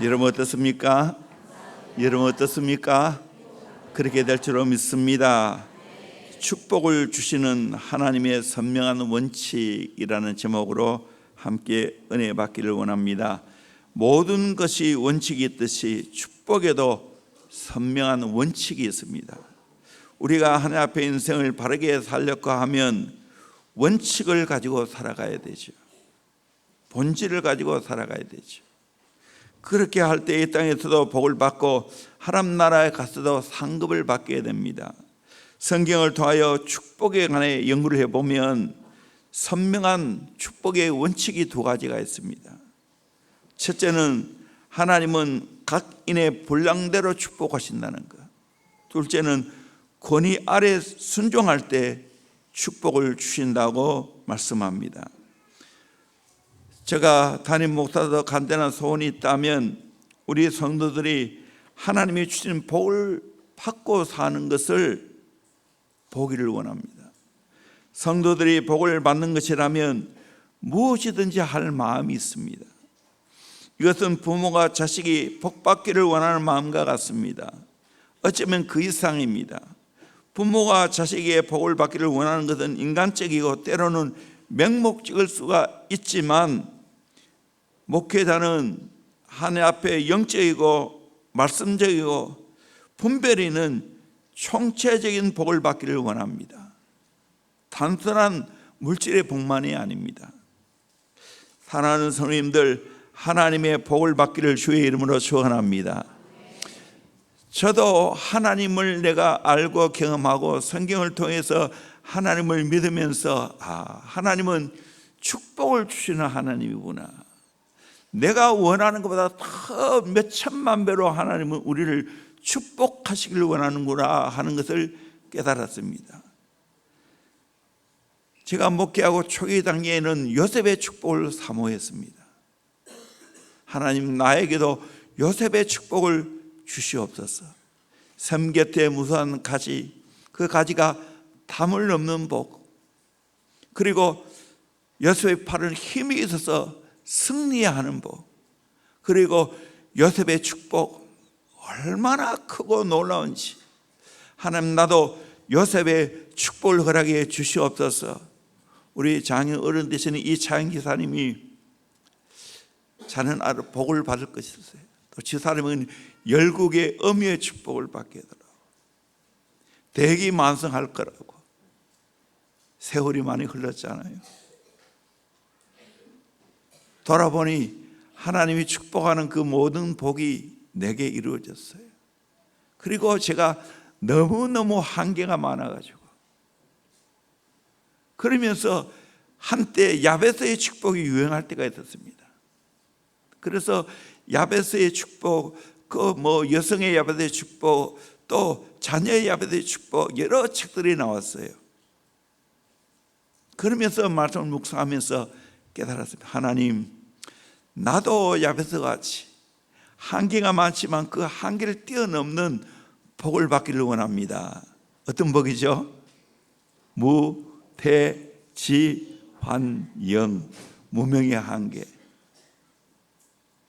여러분 어떻습니까? 여러분 어떻습니까? 그렇게 될 줄로 믿습니다. 축복을 주시는 하나님의 선명한 원칙이라는 제목으로 함께 은혜 받기를 원합니다. 모든 것이 원칙이 있듯이 축복에도 선명한 원칙이 있습니다. 우리가 하나님 앞에 인생을 바르게 살려고 하면 원칙을 가지고 살아가야 되죠. 본질을 가지고 살아가야 되죠. 그렇게 할 때 이 땅에서도 복을 받고 하나님 나라에 가서도 상급을 받게 됩니다. 성경을 통하여 축복에 관해 연구를 해보면 선명한 축복의 원칙이 두 가지가 있습니다. 첫째는 하나님은 각인의 분량대로 축복하신다는 것. 둘째는 권위 아래 순종할 때 축복을 주신다고 말씀합니다. 제가 담임 목사도 간단한 소원이 있다면 우리 성도들이 하나님이 주신 복을 받고 사는 것을 보기를 원합니다. 성도들이 복을 받는 것이라면 무엇이든지 할 마음이 있습니다. 이것은 부모가 자식이 복 받기를 원하는 마음과 같습니다. 어쩌면 그 이상입니다. 부모가 자식에게 복을 받기를 원하는 것은 인간적이고 때로는 맹목적일 수가 있지만, 목회자는 하나님 앞에 영적이고 말씀적이고 분별이 있는 총체적인 복을 받기를 원합니다. 단순한 물질의 복만이 아닙니다. 사랑하는 성도님들, 하나님의 복을 받기를 주의 이름으로 축원합니다. 저도 하나님을 내가 알고 경험하고 성경을 통해서 하나님을 믿으면서 하나님은 축복을 주시는 하나님이구나, 내가 원하는 것보다 더 몇천만 배로 하나님은 우리를 축복하시기를 원하는구나 하는 것을 깨달았습니다. 제가 목회하고 초기 단계에는 요셉의 축복을 사모했습니다. 하나님, 나에게도 요셉의 축복을 주시옵소서. 샘 곁에 무수한 가지, 그 가지가 담을 넘는 복, 그리고 요셉의 팔은 힘이 있어서 승리하는 복, 그리고 요셉의 축복 얼마나 크고 놀라운지, 하나님 나도 요셉의 축복을 허락해 주시옵소서. 우리 장인 어른 되시는 이 차영 기사님이 자는 아들 복을 받을 것이었어요. 또 지사님은 열국의 어미의 축복을 받게 되더라고. 대기만성할 거라고. 세월이 많이 흘렀잖아요. 돌아보니 하나님이 축복하는 그 모든 복이 내게 이루어졌어요. 그리고 제가 너무너무 한계가 많아가지고, 그러면서 한때 야베스의 축복이 유행할 때가 있었습니다. 그래서 야베스의 축복, 여성의 야베스의 축복, 또 자녀의 야베스의 축복, 여러 책들이 나왔어요. 그러면서 말씀을 묵상하면서 깨달았습니다. 하나님, 나도 야베스 같이 한계가 많지만 그 한계를 뛰어넘는 복을 받기를 원합니다. 어떤 복이죠? 무태지환영, 무명의 한계.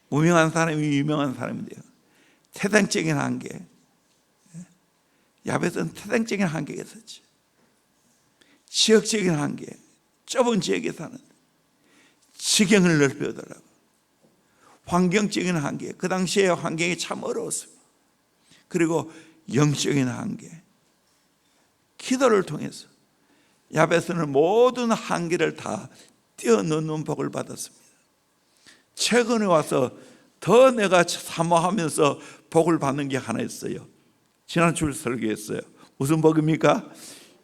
무명한 사람이 유명한 사람이 돼요. 태생적인 한계. 야베스는 태생적인 한계가 있었지. 지역적인 한계, 좁은 지역에 사는 지경을 넓혀더라고. 환경적인 한계, 그 당시에 환경이 참 어려웠습니다. 그리고 영적인 한계, 기도를 통해서 야베스는 모든 한계를 다 뛰어넘는 복을 받았습니다. 최근에 와서 더 내가 사모하면서 복을 받는 게 하나 있어요. 지난 주일 설교했어요. 무슨 복입니까?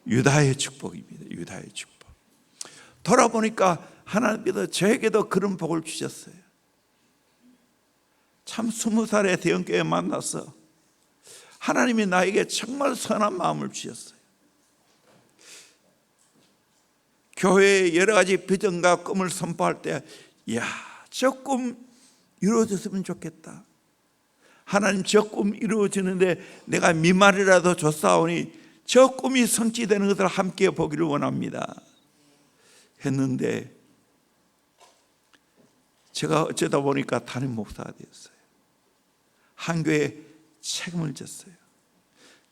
유다의 축복입니다. 유다의 축복. 돌아보니까 하나님께서 저에게도 그런 복을 주셨어요. 참 20살에 대형교회 만나서 하나님이 나에게 정말 선한 마음을 주셨어요. 교회의 여러 가지 비전과 꿈을 선포할 때, 저 꿈 이루어졌으면 좋겠다. 하나님, 저 꿈 이루어지는데 내가 미말이라도 줬사오니 저 꿈이 성취되는 것을 함께 보기를 원합니다 했는데, 제가 어쩌다 보니까 담임 목사가 되었어요. 한 교회에 책임을 졌어요.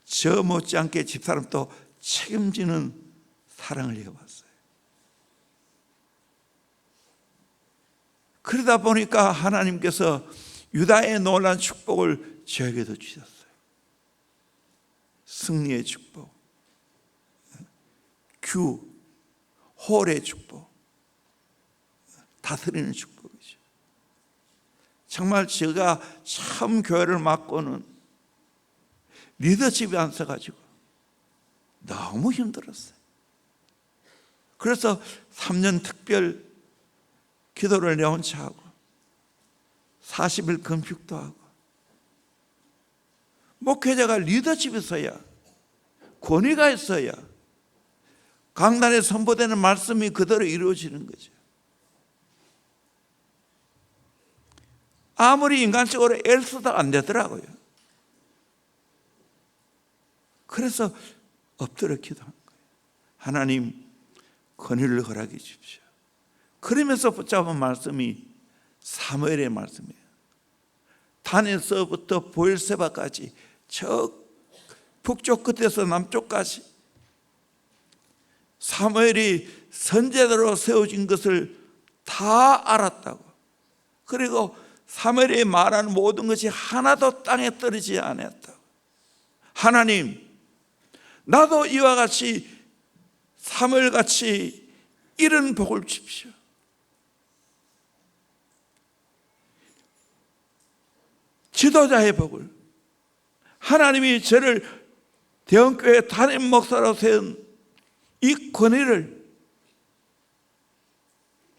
저 못지않게 집사람도 책임지는 사랑을 이어왔어요. 그러다 보니까 하나님께서 유다의 놀라운 축복을 저에게도 주셨어요. 승리의 축복, 홀의 축복, 다스리는 축복이죠. 정말 제가 처음 교회를 맡고는 리더십이 안 서가지고 너무 힘들었어요. 그래서 3년 특별 기도를 내 혼자 하고 40일 금식도 하고, 목회자가 리더십이 있어야, 권위가 있어야 강단에 선포되는 말씀이 그대로 이루어지는 거죠. 아무리 인간적으로 애를 써도 안 되더라고요. 그래서 엎드려 기도한 거예요. 하나님, 권위를 허락해 주십시오. 그러면서 붙잡은 말씀이 사무엘의 말씀이에요. 단에서부터 보엘세바까지, 저 북쪽 끝에서 남쪽까지 사무엘이 선제대로 세워진 것을 다 알았다고. 그리고 사무엘이 말하는 모든 것이 하나도 땅에 떨어지지 않았다고. 하나님, 나도 이와 같이 사무엘같이 이런 복을 주십시오. 지도자의 복을, 하나님이 저를 대형교회 담임 목사로 세운 이 권위를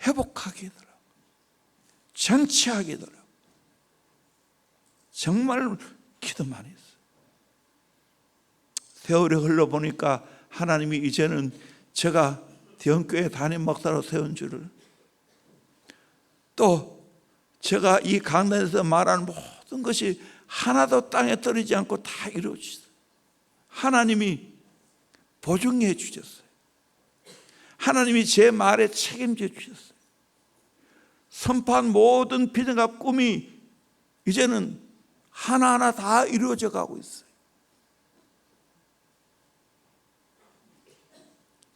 회복하게 해달라고, 정치하게 해달라고. 정말 기도 많이 했어요. 세월이 흘러보니까 하나님이 이제는 제가 대형교회 담임 목사로 세운 줄을, 또 제가 이 강단에서 말하는 모든 것이 하나도 땅에 떨어지지 않고 다 이루어지죠. 하나님이 보증해 주셨어요. 하나님이 제 말에 책임져 주셨어요. 선포한 모든 비전과 꿈이 이제는 하나하나 다 이루어져 가고 있어요.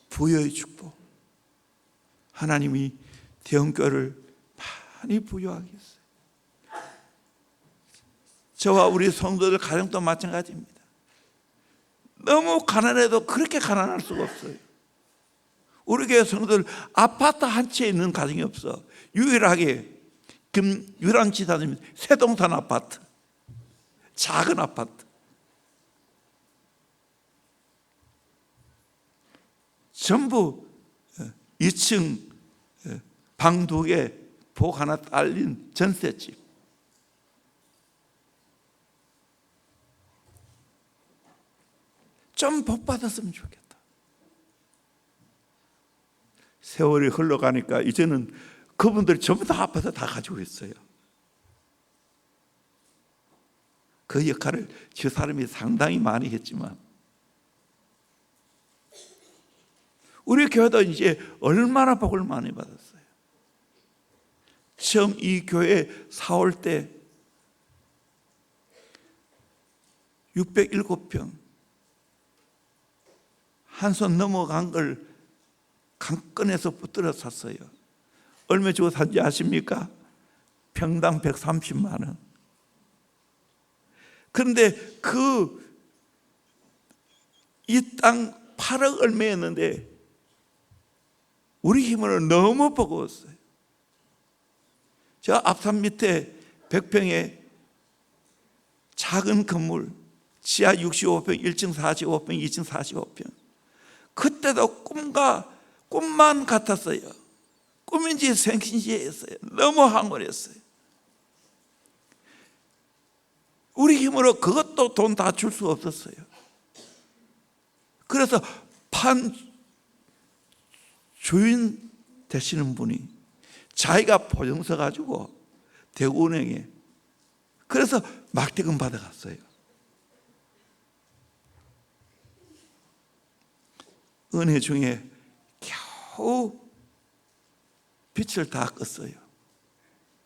부여의 축복, 하나님이 대형교회를 많이 부여하게 했어요. 저와 우리 성도들 가정도 마찬가지입니다. 너무 가난해도 그렇게 가난할 수가 없어요. 우리 교회 성도들 아파트 한 채 있는 가정이 없어. 유일하게 김유란 지사님 세동산 아파트, 작은 아파트. 전부 2층 방 2개, 복 하나 딸린 전셋집. 좀 복 받았으면 좋겠다. 세월이 흘러가니까 이제는 그분들이 전부 다 아파서 다 가지고 있어요. 그 역할을 저 사람이 상당히 많이 했지만, 우리 교회도 이제 얼마나 복을 많이 받았어요. 처음 이 교회 사올 때 607평, 한 손 넘어간 걸 강건에서 붙들어 샀어요. 얼마 주고 산지 아십니까? 평당 130만 원. 그런데 이 땅 8억 얼마였는데 우리 힘으로 너무 버거웠어요. 저 앞산 밑에 100평에 작은 건물, 지하 65평, 1층 45평, 2층 45평. 그때도 꿈만 같았어요. 꿈인지 생신지 했어요. 너무 황홀했어요. 우리 힘으로 그것도 돈 다 줄 수 없었어요. 그래서 판 주인 되시는 분이 자기가 보증서 가지고 대구은행에, 그래서 막대금 받아갔어요. 은혜 중에 겨우 빚을 다 껐어요.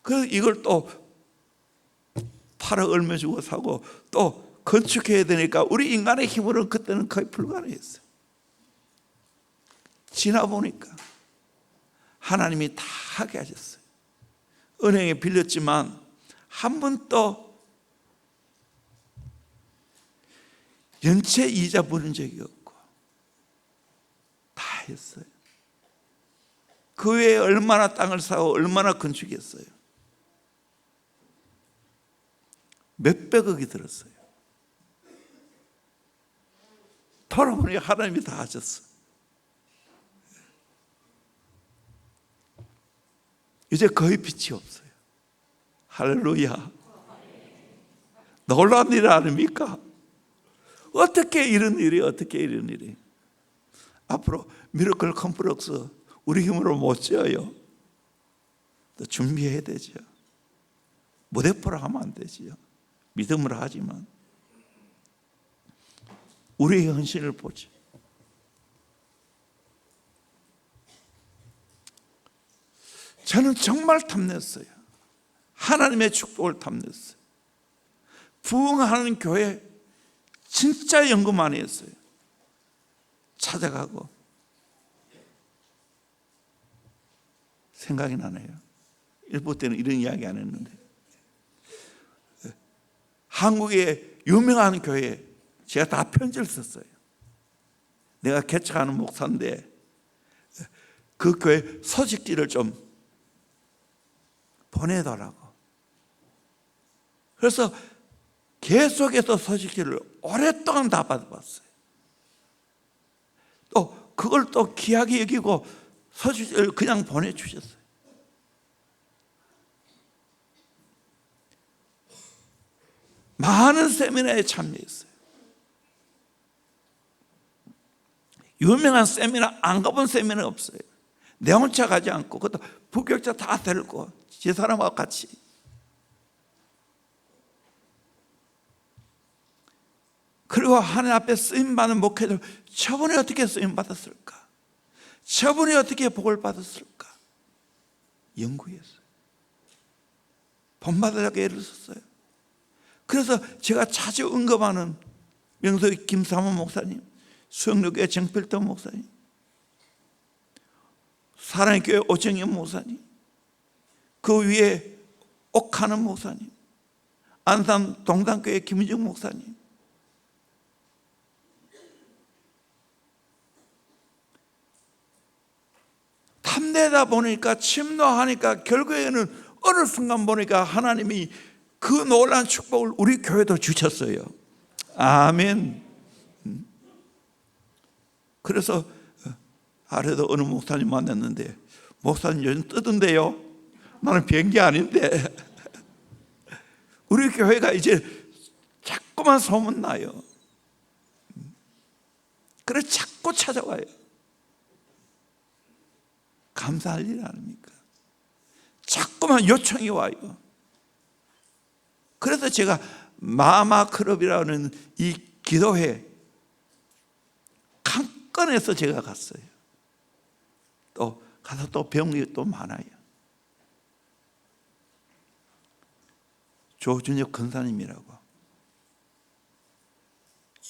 그래서 이걸 또 팔아 얼마 주고 사고 또 건축해야 되니까 우리 인간의 힘으로는 그때는 거의 불가능했어요. 지나 보니까 하나님이 다 하게 하셨어요. 은행에 빌렸지만 한 번도 연체 이자 부른 적이 없고 다 했어요. 그 외에 얼마나 땅을 사고 얼마나 건축했어요. 몇백억이 들었어요. 돌아보니 하나님이 다 하셨어. 이제 거의 빛이 없어요. 할렐루야. 놀라운 일 아닙니까? 어떻게 이런 일이 어떻게 이런 일이. 앞으로 미러클 컴플렉스 우리 힘으로 못 지어요. 또 준비해야 되죠. 무대포로 하면 안 되지요. 믿음으로 하지만 우리의 헌신을 보지. 저는 정말 탐냈어요. 하나님의 축복을 탐냈어요. 부흥하는 교회 진짜 연구 많이 했어요. 찾아가고 생각이 나네요. 일부 때는 이런 이야기 안 했는데 한국의 유명한 교회에 제가 다 편지를 썼어요. 내가 개척하는 목사인데 그 교회 소식지를 좀 보내달라고. 그래서 계속해서 소식지를 오랫동안 다 받아봤어요. 또 그걸 또 귀하게 여기고 소식지를 그냥 보내주셨어요. 많은 세미나에 참여했어요. 유명한 세미나 안 가본 세미나 없어요. 내 혼자 가지 않고 그것도 부교육자 다 데리고 제 사람하고 같이. 그리고 하나님 앞에 쓰임받는 목회들 저분이 어떻게 쓰임받았을까? 저분이 어떻게 복을 받았을까? 연구했어요. 본받으려고 애를 썼어요. 그래서 제가 자주 언급하는 명석의 김삼원 목사님, 수영로교회 정필동 목사님, 사랑의 교회 오정현 목사님, 그 위에 옥하는 목사님, 안산 동단교회 김은정 목사님, 탐내다 보니까 침노하니까 결국에는 어느 순간 보니까 하나님이 그 놀라운 축복을 우리 교회도 주셨어요. 아멘. 그래서 아래도 어느 목사님 만났는데 목사님 요즘 뜨던데요? 나는 비행기 아닌데. 우리 교회가 이제 자꾸만 소문나요. 그래 자꾸 찾아와요. 감사할 일 아닙니까? 자꾸만 요청이 와요. 그래서 제가 마마클럽이라는 이 기도회 강건해서 제가 갔어요. 또 가서 또 배운 게 또 많아요. 조준혁 권사님이라고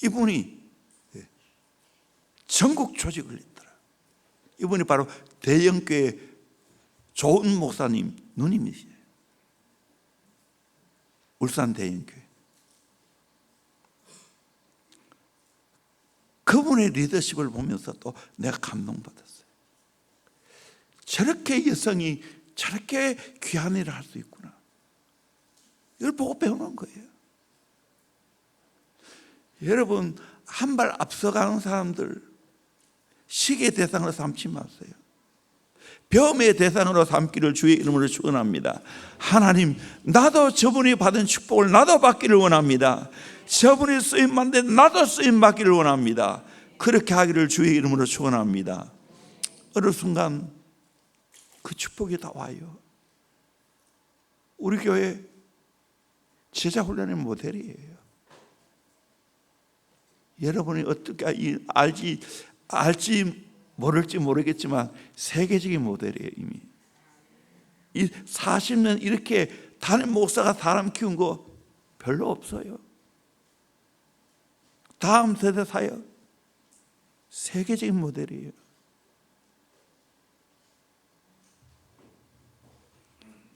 이분이 전국 조직을 했더라. 이분이 바로 대형교회 좋은 목사님 누님이시에요. 울산 대형교회. 그분의 리더십을 보면서 또 내가 감동받았어요. 저렇게 여성이 저렇게 귀한 일을 할 수 있구나. 이걸 보고 배우는 거예요. 여러분, 한 발 앞서가는 사람들 시기의 대상으로 삼지 마세요. 배움의 대상으로 삼기를 주의 이름으로 축원합니다. 하나님, 나도 저분이 받은 축복을 나도 받기를 원합니다. 저분이 쓰임받는데 나도 쓰임받기를 원합니다. 그렇게 하기를 주의 이름으로 축원합니다. 어느 순간 그 축복이 다 와요. 우리 교회 제자 훈련의 모델이에요. 여러분이 어떻게 알지 모를지 모르겠지만 세계적인 모델이에요. 이미 이 40년 이렇게 담임 목사가 사람 키운 거 별로 없어요. 다음 세대 사역 세계적인 모델이에요.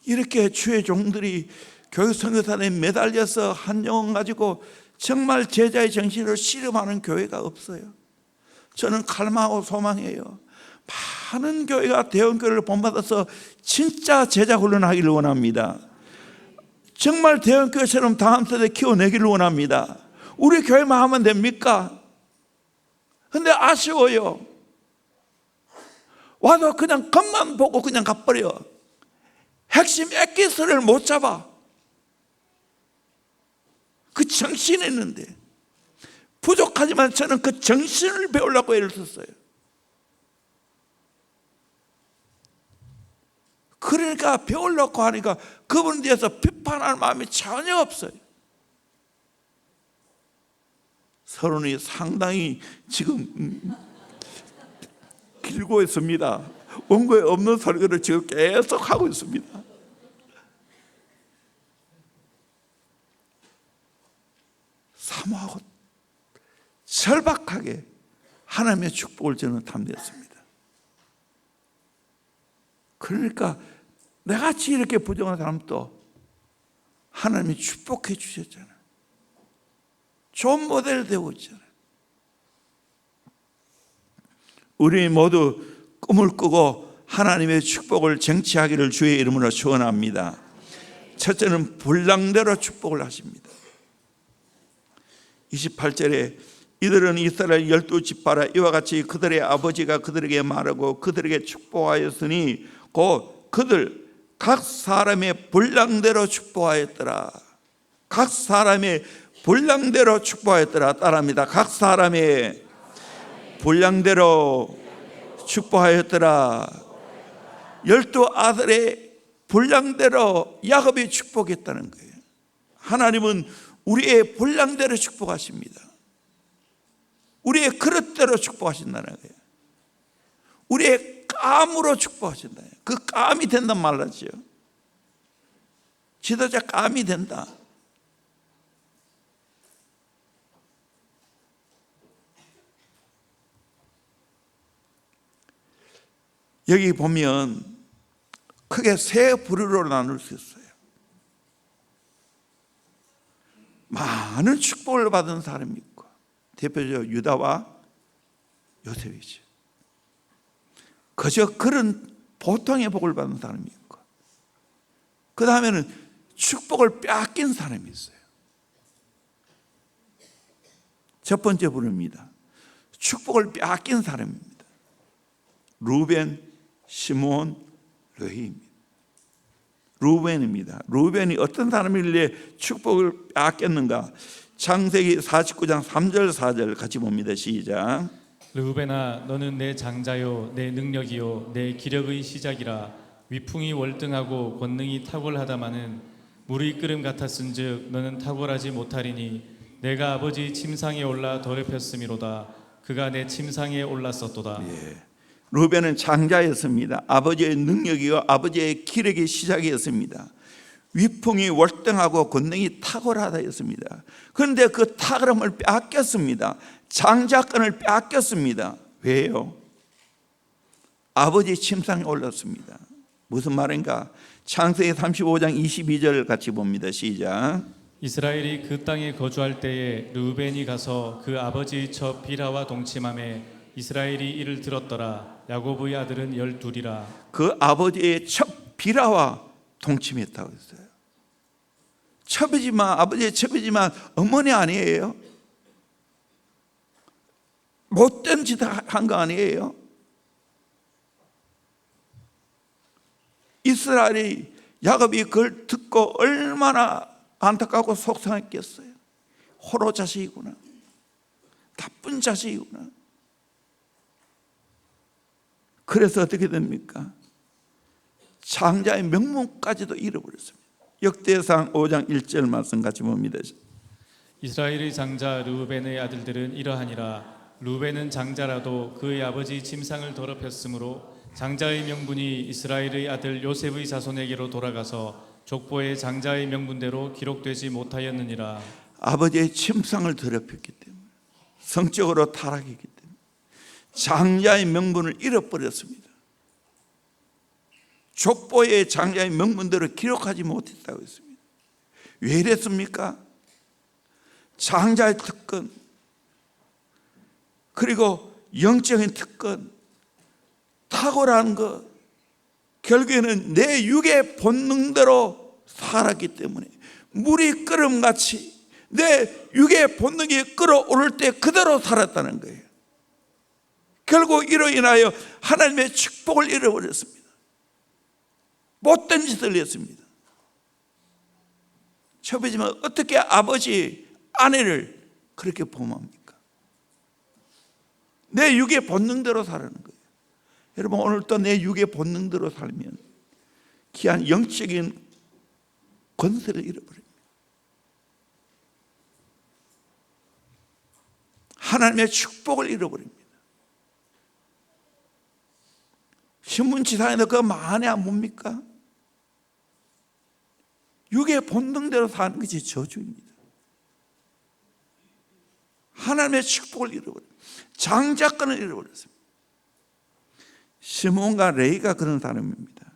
이렇게 주의 종들이 교육 선교사에 매달려서 한 영혼 가지고 정말 제자의 정신으로 씨름하는 교회가 없어요. 저는 갈망하고 소망해요. 많은 교회가 대형교회를 본받아서 진짜 제자 훈련하기를 원합니다. 정말 대형교회처럼 다음 세대 키워내기를 원합니다. 우리 교회만 하면 됩니까? 근데 아쉬워요. 와도 그냥 겉만 보고 그냥 가버려. 핵심 액기스를 못 잡아. 그 정신이 있는데 부족하지만 저는 그 정신을 배우려고 애를 썼어요. 그러니까 배우려고 하니까 그분에 대해서 비판하는 마음이 전혀 없어요. 서론이 상당히 지금 길고 있습니다. 원고에 없는 설교를 지금 계속 하고 있습니다. 사모하고 절박하게 하나님의 축복을 저는 탐냈습니다. 그러니까 내같이 이렇게 부정한 사람도 하나님이 축복해 주셨잖아요. 좋은 모델이 되고 있잖아요. 우리 모두 꿈을 꾸고 하나님의 축복을 쟁취하기를 주의 이름으로 축원합니다. 첫째는 분량대로 축복을 하십니다. 28절에 이들은 이스라엘 12지파라 이와 같이 그들의 아버지가 그들에게 말하고 그들에게 축복하였으니 곧 그들 각 사람의 분량대로 축복하였더라. 각 사람의 분량대로 축복하였더라. 따라합니다. 각 사람의 분량대로 축복하였더라. 12아들의 분량대로 야곱이 축복했다는 거예요. 하나님은 우리의 분량대로 축복하십니다. 우리의 그릇대로 축복하신다는 거예요. 우리의 깜으로 축복하신다. 그 깜이 된단 말이죠. 지도자 깜이 된다. 여기 보면 크게 세 부류로 나눌 수 있어요. 많은 축복을 받은 사람이 있고, 대표적으로 유다와 요셉이죠. 그저 그런 보통의 복을 받은 사람이 있고, 그 다음에는 축복을 빼앗긴 사람이 있어요. 첫 번째 부류입니다. 축복을 빼앗긴 사람입니다. 루벤, 시므온, 레위입니다. 루벤입니다. 루벤이 어떤 사람이길래 축복을 빼앗겼는가? 창세기 49장 3절 4절 같이 봅니다. 시작. 르우벤아 너는 내 장자요 내 능력이요 내 기력의 시작이라. 위풍이 월등하고 권능이 탁월하다마는 물이 끓음 같았은즉 너는 탁월하지 못하리니 내가 아버지 침상에 올라 더럽혔음이로다. 그가 내 침상에 올랐었도다. 예. 루벤은 장자였습니다. 아버지의 능력이요 아버지의 기력의 시작이었습니다. 위풍이 월등하고 권능이 탁월하다였습니다. 그런데 그 탁월함을 빼앗겼습니다. 장자권을 빼앗겼습니다. 왜요? 아버지 침상에 올랐습니다. 무슨 말인가? 창세기 35장 22절 같이 봅니다. 시작. 이스라엘이 그 땅에 거주할 때에 르우벤이 가서 그 아버지 저 비라와 동침함에 이스라엘이 이를 들었더라. 야곱의 아들은 12이라. 그 아버지의 첩 비라와 동침했다고 했어요. 첩이지만 아버지의 첩이지만 어머니 아니에요? 못된 짓 한 거 아니에요? 이스라엘이 야곱이 그걸 듣고 얼마나 안타깝고 속상했겠어요. 호로 자식이구나, 나쁜 자식이구나. 그래서 어떻게 됩니까? 장자의 명문까지도 잃어버렸습니다. 역대상 5장 1절 말씀 같이 봅니다. 이스라엘의 장자 르우벤의 아들들은 이러하니라. 르우벤은 장자라도 그의 아버지 침상을 더럽혔으므로 장자의 명분이 이스라엘의 아들 요셉의 자손에게로 돌아가서 족보의 장자의 명분대로 기록되지 못하였느니라. 아버지의 침상을 더럽혔기 때문에, 성적으로 타락했기 때문에 장자의 명분을 잃어버렸습니다. 족보의 장자의 명분대로 기록하지 못했다고 했습니다. 왜 이랬습니까? 장자의 특권, 그리고 영적인 특권, 탁월한 것, 결국에는 내 육의 본능대로 살았기 때문에 물이 끓음같이 내 육의 본능이 끓어오를 때 그대로 살았다는 거예요. 결국 이로 인하여 하나님의 축복을 잃어버렸습니다. 못된 짓을 했습니다. 처음이지만 어떻게 아버지, 아내를 그렇게 범합니까? 내 육의 본능대로 살아는 거예요. 여러분, 오늘도 내 육의 본능대로 살면 귀한 영적인 권세를 잃어버립니다. 하나님의 축복을 잃어버립니다. 신문지상에도 그거 많이 안 봅니까? 육의 본능대로 사는 것이 저주입니다. 하나님의 축복을 잃어버립니다. 장자권을 잃어버렸습니다. 시몬과 레위가 그런 사람입니다.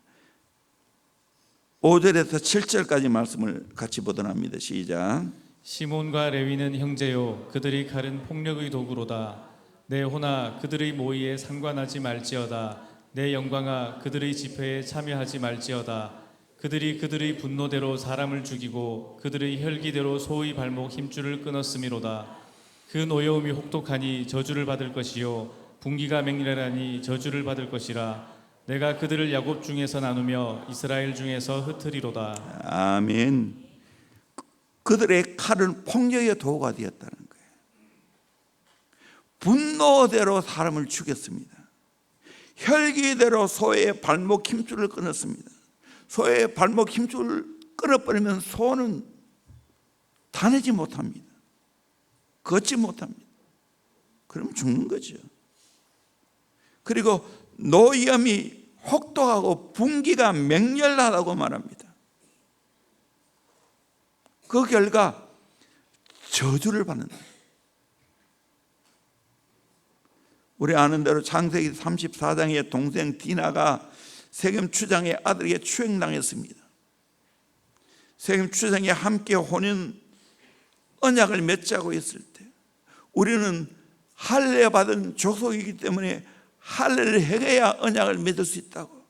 5절에서 7절까지 말씀을 같이 보도록 합니다. 시작. 시몬과 레위는 형제요, 그들이 칼은 폭력의 도구로다. 내 호나 그들의 모의에 상관하지 말지어다. 내 영광아 그들의 집회에 참여하지 말지어다. 그들이 그들의 분노대로 사람을 죽이고 그들의 혈기대로 소의 발목 힘줄을 끊었음이로다. 그 노여움이 혹독하니 저주를 받을 것이요, 분기가 맹렬하니 저주를 받을 것이라. 내가 그들을 야곱 중에서 나누며 이스라엘 중에서 흩으리로다. 아멘. 그들의 칼은 폭력의 도구가 되었다는 거예요. 분노대로 사람을 죽였습니다. 혈기대로 소의 발목 힘줄을 끊었습니다. 소의 발목 힘줄을 끊어버리면 소는 다니지 못합니다. 걷지 못합니다. 그럼 죽는 거죠. 그리고 노염이 혹독하고 분기가 맹렬하다고 말합니다. 그 결과 저주를 받는다. 우리 아는 대로 창세기 34장의 동생 디나가 세겜 추장의 아들에게 추행당했습니다. 세겜 추장이 함께 혼인 언약을 맺자고 했을 때 우리는 할례 받은 족속이기 때문에 할례를 행해야 언약을 맺을 수 있다고.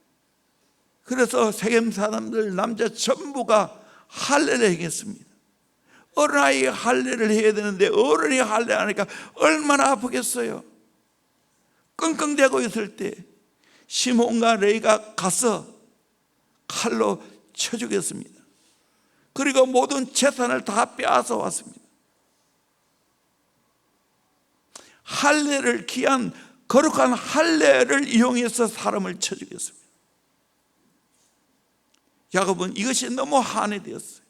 그래서 세겜 사람들 남자 전부가 할례를 행했습니다. 어린아이가 할례를 해야 되는데 어른이 할례하니까 얼마나 아프겠어요. 끙끙대고 있을 때 시몬과 레위가 가서 칼로 쳐 죽였습니다. 그리고 모든 재산을 다 빼앗아 왔습니다. 할례를, 귀한 거룩한 할례를 이용해서 사람을 쳐 죽였습니다. 야곱은 이것이 너무 한이 되었어요.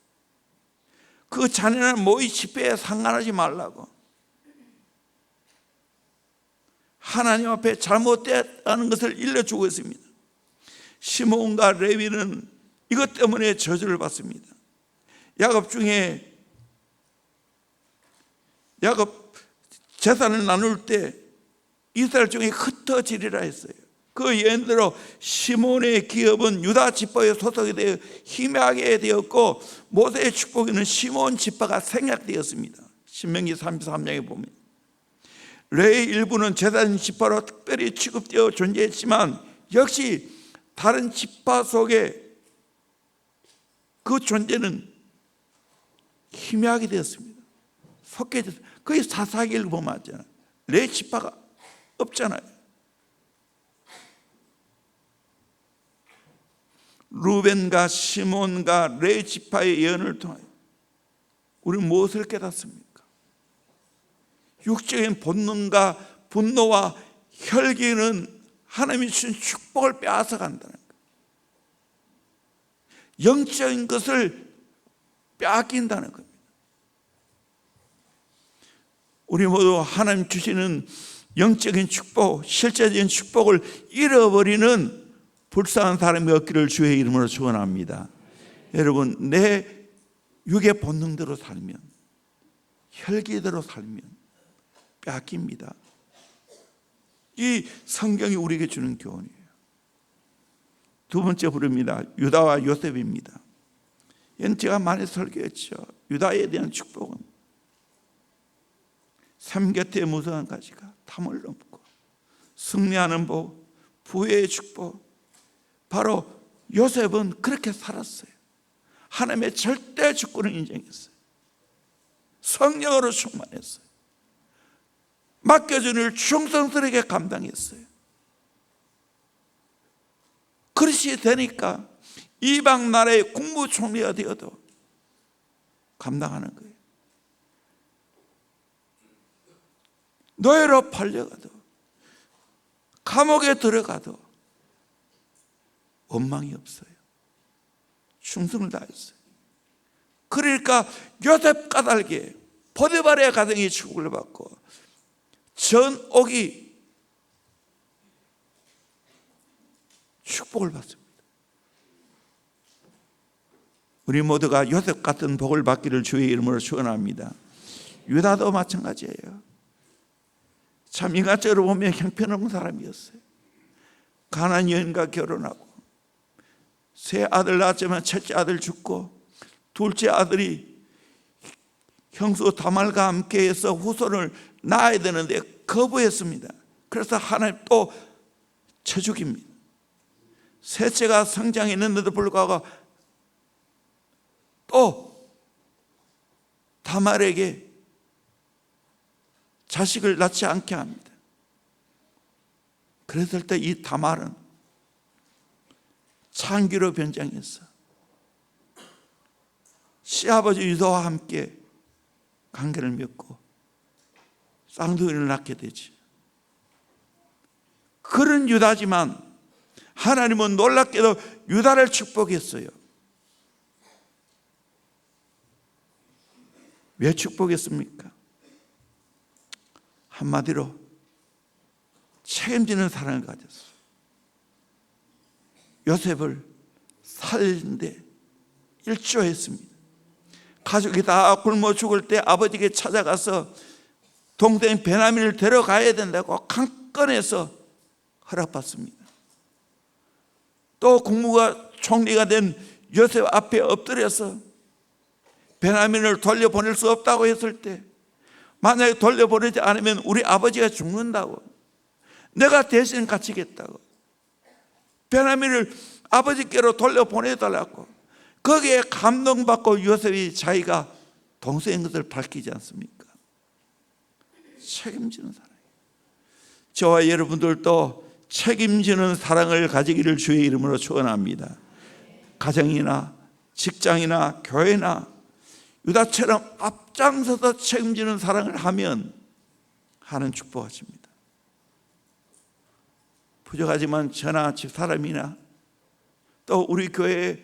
그 잔인한 모의 집회에 상관하지 말라고. 하나님 앞에 잘못됐다는 것을 일러주고 있습니다. 시몬과 레위는 이것 때문에 저주를 받습니다. 야곱 중에 야곱 재산을 나눌 때 이스라엘 중에 흩어지리라 했어요. 그 예언대로 시몬의 기업은 유다 지파에 소속이 되어 희미하게 되었고 모세의 축복에는 시몬 지파가 생략되었습니다. 신명기 33장에 보면 레위 일부는 재단 지파로 특별히 취급되어 존재했지만 역시 다른 지파 속에 그 존재는 희미하게 되었습니다. 속해졌습니다. 거의 사사기를 보면 알잖아요. 레위 지파가 없잖아요. 루벤과 시몬과 레위 지파의 예언을 통하여 우리는 무엇을 깨닫습니까? 육적인 본능과 분노와 혈기는 하나님이 주신 축복을 빼앗아 간다는 거예요. 영적인 것을 빼앗긴다는 겁니다. 우리 모두 하나님 주시는 영적인 축복, 실제적인 축복을 잃어버리는 불쌍한 사람이 없기를 주의 이름으로 축원합니다. 여러분, 내 육의 본능대로 살면, 혈기대로 살면 빼앗깁니다. 이 성경이 우리에게 주는 교훈이에요. 두 번째 부릅니다. 유다와 요셉입니다. 이건 제가 많이 설교했죠. 유다에 대한 축복은 샘 곁에 무성한 가지가 탐을 넘고 승리하는 복, 부의 축복. 바로 요셉은 그렇게 살았어요. 하나님의 절대 주권을 인정했어요. 성령으로 충만했어요. 맡겨준 일을 충성스럽게 감당했어요. 그릇이 되니까 이방 나라의 국무총리가 되어도 감당하는 거예요. 노예로 팔려가도, 감옥에 들어가도 원망이 없어요. 충성을 다했어요. 그러니까 요셉 까닭에 보디발의 가정이 축복을 받고 전옥이 축복을 받습니다. 우리 모두가 요셉 같은 복을 받기를 주의 이름으로 축원합니다. 유다도 마찬가지예요. 참 인간적으로 보면 형편없는 사람이었어요. 가난한 여인과 결혼하고 세 아들 낳았지만 첫째 아들 죽고 둘째 아들이 형수 다말과 함께해서 후손을 낳아야 되는데 거부했습니다. 그래서 하나님 또 쳐 죽입니다. 셋째가 성장했는데도 불구하고 또 다말에게 자식을 낳지 않게 합니다. 그랬을 때 이 다말은 창기로 변장해서 시아버지 유다와 함께 관계를 맺고 쌍둥이를 낳게 되지. 그런 유다지만 하나님은 놀랍게도 유다를 축복했어요. 왜 축복했습니까? 한마디로 책임지는 사랑을 가졌어요. 요셉을 살리는데 일조했습니다. 가족이 다 굶어 죽을 때 아버지에게 찾아가서 동생 베냐민을 데려가야 된다고 강권해서 허락받습니다. 또 국무가 총리가 된 요셉 앞에 엎드려서 베냐민을 돌려보낼 수 없다고 했을 때 만약에 돌려보내지 않으면 우리 아버지가 죽는다고, 내가 대신 갇히겠다고 베냐민을 아버지께로 돌려보내달라고, 거기에 감동받고 요셉이 자기가 동생인 것을 밝히지 않습니까? 책임지는 사랑이에요. 저와 여러분들도 책임지는 사랑을 가지기를 주의 이름으로 축원합니다. 가정이나 직장이나 교회나 유다처럼 앞장서서 책임지는 사랑을 하면 하나님 축복하십니다. 부족하지만 저나 집사람이나 또 우리 교회에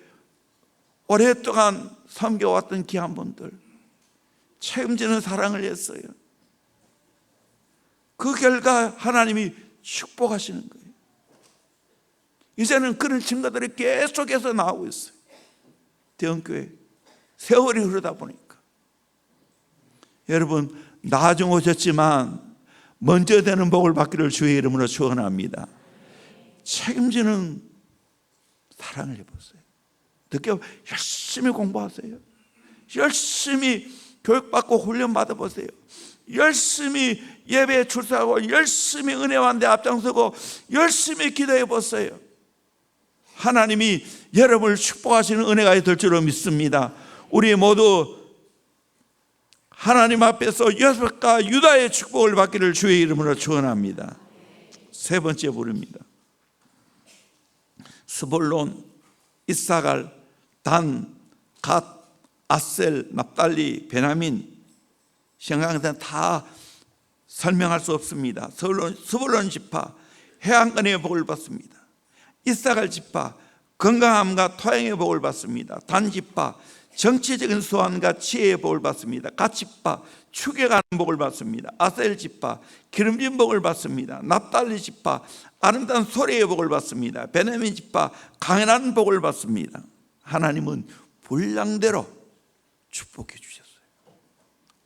오랫동안 섬겨왔던 귀한 분들 책임지는 사랑을 했어요. 그 결과 하나님이 축복하시는 거예요. 이제는 그런 증거들이 계속해서 나오고 있어요. 대형교회 세월이 흐르다 보니까. 여러분, 나중 오셨지만 먼저 되는 복을 받기를 주의 이름으로 축원합니다. 책임지는 사랑을 해보세요. 어떻게 열심히 공부하세요. 열심히 교육받고 훈련 받아보세요. 열심히 예배에 출석하고 열심히 은혜와 데 앞장서고 열심히 기도해 보세요. 하나님이 여러분을 축복하시는 은혜가 될 줄로 믿습니다. 우리 모두 하나님 앞에서 요셉과 유다의 축복을 받기를 주의 이름으로 축원합니다. 세 번째 부릅니다. 스볼론, 이사갈, 단, 갓, 아셀, 납달리, 베냐민, 성경에서는 다 설명할 수 없습니다. 스볼론 지파 해안간의 복을 받습니다. 이사갈 지파 건강함과 토양의 복을 받습니다. 단 지파 정치적인 수완과 지혜의 복을 받습니다. 갓 지파 추격하는 복을 받습니다. 아셀 지파 기름진 복을 받습니다. 납달리 지파 아름다운 소리의 복을 받습니다. 베냐민 지파 강인한 복을 받습니다. 하나님은 분량대로 축복해 주셨어요.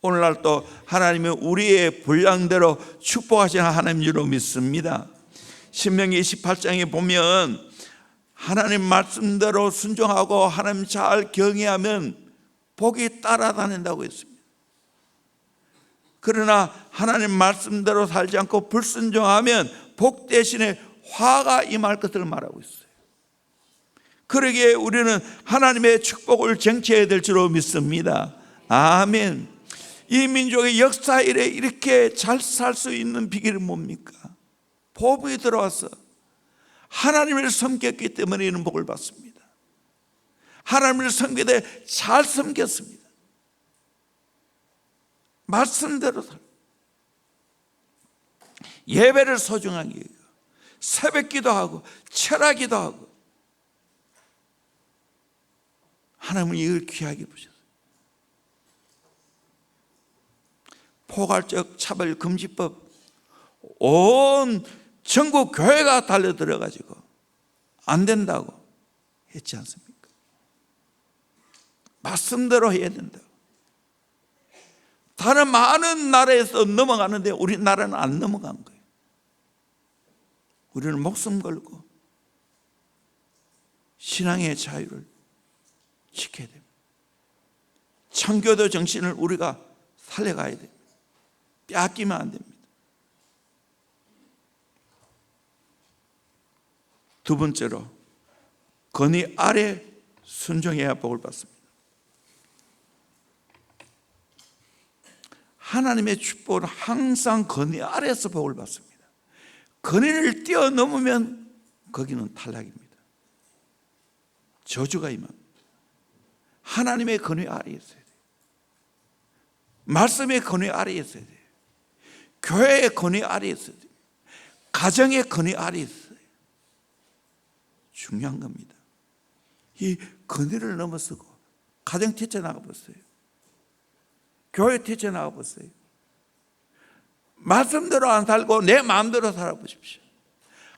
오늘날 또 하나님은 우리의 분량대로 축복하시는 하나님인 줄로 믿습니다. 신명기 28장에 보면 하나님 말씀대로 순종하고 하나님 잘 경외하면 복이 따라다닌다고 했습니다. 그러나 하나님 말씀대로 살지 않고 불순종하면 복 대신에 화가 임할 것을 말하고 있어요. 그러기에 우리는 하나님의 축복을 쟁취해야 될 줄로 믿습니다. 아멘. 이 민족의 역사 이래 이렇게 잘 살 수 있는 비결이 뭡니까? 복이 들어와서 하나님을 섬겼기 때문에 이런 복을 받습니다. 하나님을 섬기되 잘 섬겼습니다. 말씀대로 살고 예배를 소중하게 해요. 새벽 기도하고 철학기도 하고 하나님은 이걸 귀하게 보셨어요. 포괄적 차별 금지법 온 전국 교회가 달려들어 가지고 안 된다고 했지 않습니까? 말씀대로 해야 된다. 다른 많은 나라에서 넘어가는데 우리나라는 안 넘어간 거예요. 우리는 목숨 걸고 신앙의 자유를 지켜야 됩니다. 청교도 정신을 우리가 살려가야 됩니다. 빼앗기면 안 됩니다. 두 번째로 권위 아래 순종해야 복을 받습니다. 하나님의 축복은 항상 권위 아래에서 복을 받습니다. 권위를 뛰어넘으면 거기는 탈락입니다. 저주가 임합니다. 하나님의 권위 아래에 있어야 돼요. 말씀의 권위 아래에 있어야 돼요. 교회의 권위 아래에 있어야 돼요. 가정의 권위 아래에 있어요. 중요한 겁니다. 이 권위를 넘어서고 가정 뛰쳐나가봤어요. 교회 뛰쳐나가봤어요. 말씀대로 안 살고 내 마음대로 살아보십시오.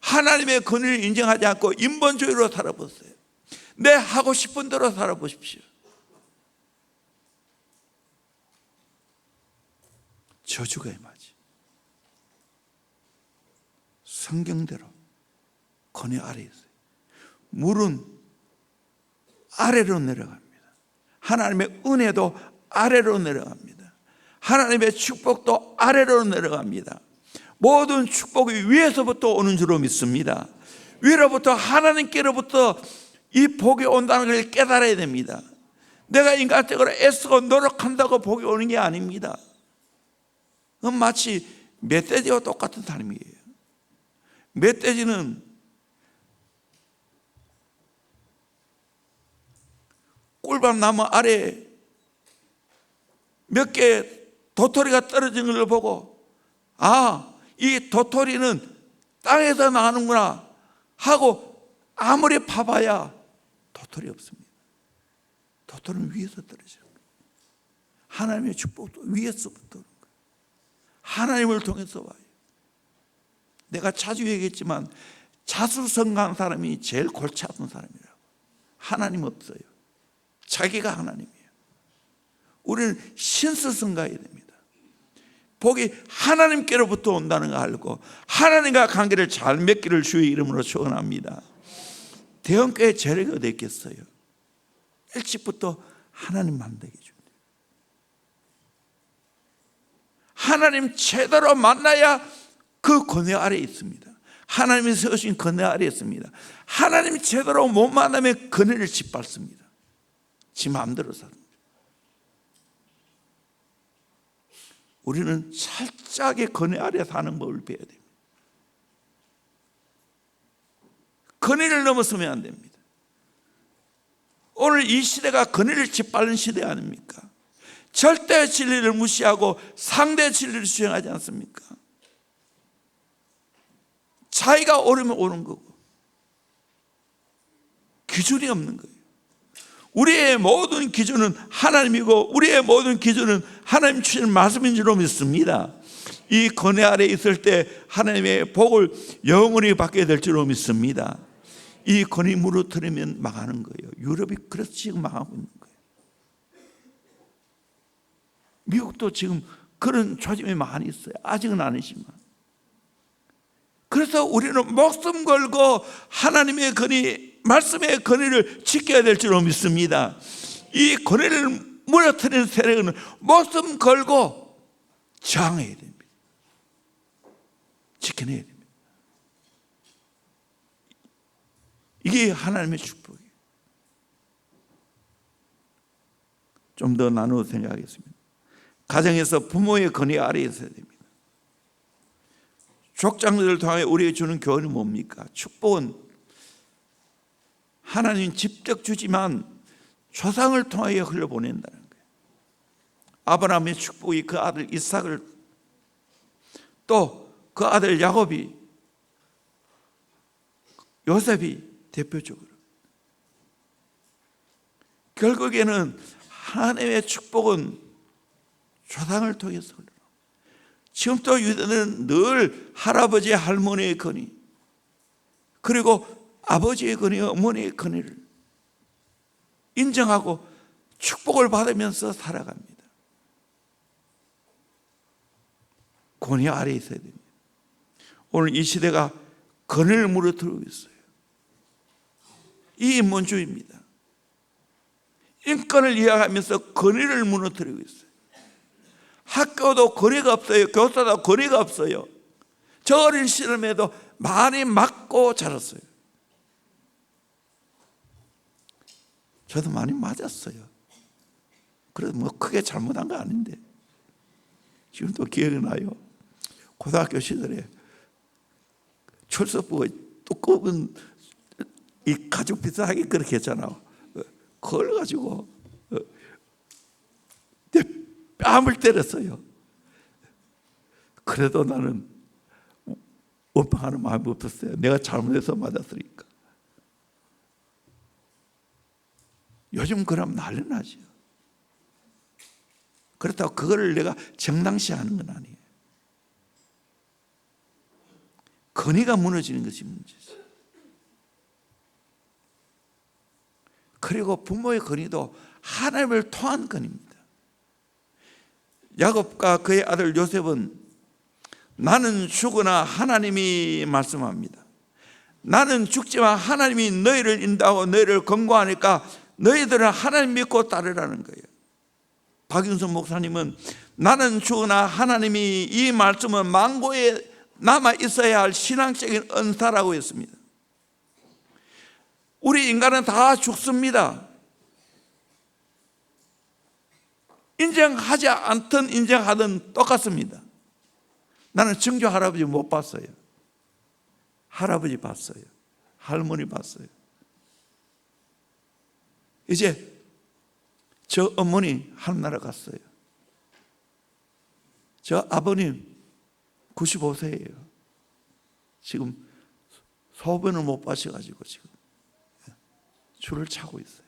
하나님의 권위를 인정하지 않고 인본주의로 살아보세요. 내 하고 싶은 대로 살아보십시오. 저주가 임하지. 성경대로 권위 아래에 있어요. 물은 아래로 내려갑니다. 하나님의 은혜도 아래로 내려갑니다. 하나님의 축복도 아래로 내려갑니다. 모든 축복이 위에서부터 오는 줄로 믿습니다. 위로부터 하나님께로부터 이 복이 온다는 걸 깨달아야 됩니다. 내가 인간적으로 애쓰고 노력한다고 복이 오는 게 아닙니다. 그건 마치 멧돼지와 똑같은 삶이에요. 멧돼지는 꿀밤 나무 아래 몇 개 도토리가 떨어진 걸 보고 이 도토리는 땅에서 나는구나 하고 아무리 파봐야 도토리 없습니다. 도토리는 위에서 떨어져요. 하나님의 축복도 위에서부터 오는 거예요. 하나님을 통해서 와요. 내가 자주 얘기했지만 자수성가한 사람이 제일 골치 아픈 사람이라고. 하나님 없어요. 자기가 하나님이에요. 우리는 신수성가해야 됩니다. 복이 하나님께로부터 온다는 걸 알고 하나님과 관계를 잘 맺기를 주의 이름으로 축원합니다. 대형교회 재력이 어디 있겠어요? 일찍부터 하나님 만나게 줍니다. 하나님 제대로 만나야 그 권위 아래에 있습니다. 하나님이 세우신 권위 아래에 있습니다. 하나님 제대로 못 만나면 권위를 짓밟습니다. 지 마음대로 삽니다. 우리는 살짝의 권위 아래 사는 법을 배워야 됩니다. 권위를 넘어서면 안 됩니다. 오늘 이 시대가 권위를 짓밟는 시대 아닙니까? 절대 진리를 무시하고 상대 진리를 수행하지 않습니까? 자기가 오르면 오른 거고 기준이 없는 거예요. 우리의 모든 기준은 하나님이고 우리의 모든 기준은 하나님 주시는 말씀인 줄로 믿습니다. 이 권위 아래에 있을 때 하나님의 복을 영원히 받게 될 줄로 믿습니다. 이 권위 무너뜨리면 망하는 거예요. 유럽이 그래서 지금 망하고 있는 거예요. 미국도 지금 그런 조짐이 많이 있어요. 아직은 아니지만. 그래서 우리는 목숨 걸고 하나님의 권위, 말씀의 권위를 지켜야 될 줄로 믿습니다. 이 권위를 무너뜨리는 세력은 목숨 걸고 저항해야 됩니다. 지켜내야 됩니다. 이게 하나님의 축복이에요. 좀 더 나누어 생각하겠습니다. 가정에서 부모의 권위 아래에 있어야 됩니다. 족장들을 통해 우리에게 주는 교훈이 뭡니까? 축복은 하나님 직접 주지만 조상을 통하여 흘려보낸다는 거예요. 아브라함의 축복이 그 아들 이삭을, 또 그 아들 야곱이, 요셉이 대표적으로. 결국에는 하나님의 축복은 조상을 통해서 흘러. 지금도 유대는 늘 할아버지 할머니의 권위, 그리고 아버지의 권위, 어머니의 권위를 인정하고 축복을 받으면서 살아갑니다. 권위 아래에 있어야 됩니다. 오늘 이 시대가 권위를 무너뜨리고 있어요. 이 인본주의입니다. 인권을 이야기하면서 권위를 무너뜨리고 있어요. 학교도 권위가 없어요. 교사도 권위가 없어요. 저 어린 시절에도 많이 맞고 자랐어요. 저도 많이 맞았어요. 그래도 뭐 크게 잘못한 거 아닌데 지금도 기억이 나요. 고등학교 시절에 철석부가 두꺼운 이 가죽 비슷하게 그렇게 했잖아. 그걸 가지고 내 뺨을 때렸어요. 그래도 나는 원망하는 마음이 없었어요. 내가 잘못해서 맞았으니까. 요즘 그러면 난리 나죠. 그렇다고 그거를 내가 정당시하는 건 아니에요. 권위가 무너지는 것이 문제죠. 그리고 부모의 권위도 하나님을 통한 권위입니다. 야곱과 그의 아들 요셉은 나는 죽으나 하나님이 말씀합니다. 나는 죽지만 하나님이 너희를 인도하고 너희를 권고하니까 너희들은 하나님 믿고 따르라는 거예요. 박윤선 목사님은 나는 죽으나 하나님이 이 말씀은 만고에 남아 있어야 할 신앙적인 은사라고 했습니다. 우리 인간은 다 죽습니다. 인정하지 않든 인정하든 똑같습니다. 나는 증조 할아버지 못 봤어요. 할아버지 봤어요. 할머니 봤어요. 이제 저 어머니 하늘나라 갔어요. 저 아버님 95세예요. 지금 소변을 못 마셔가지고 지금 줄을 차고 있어요.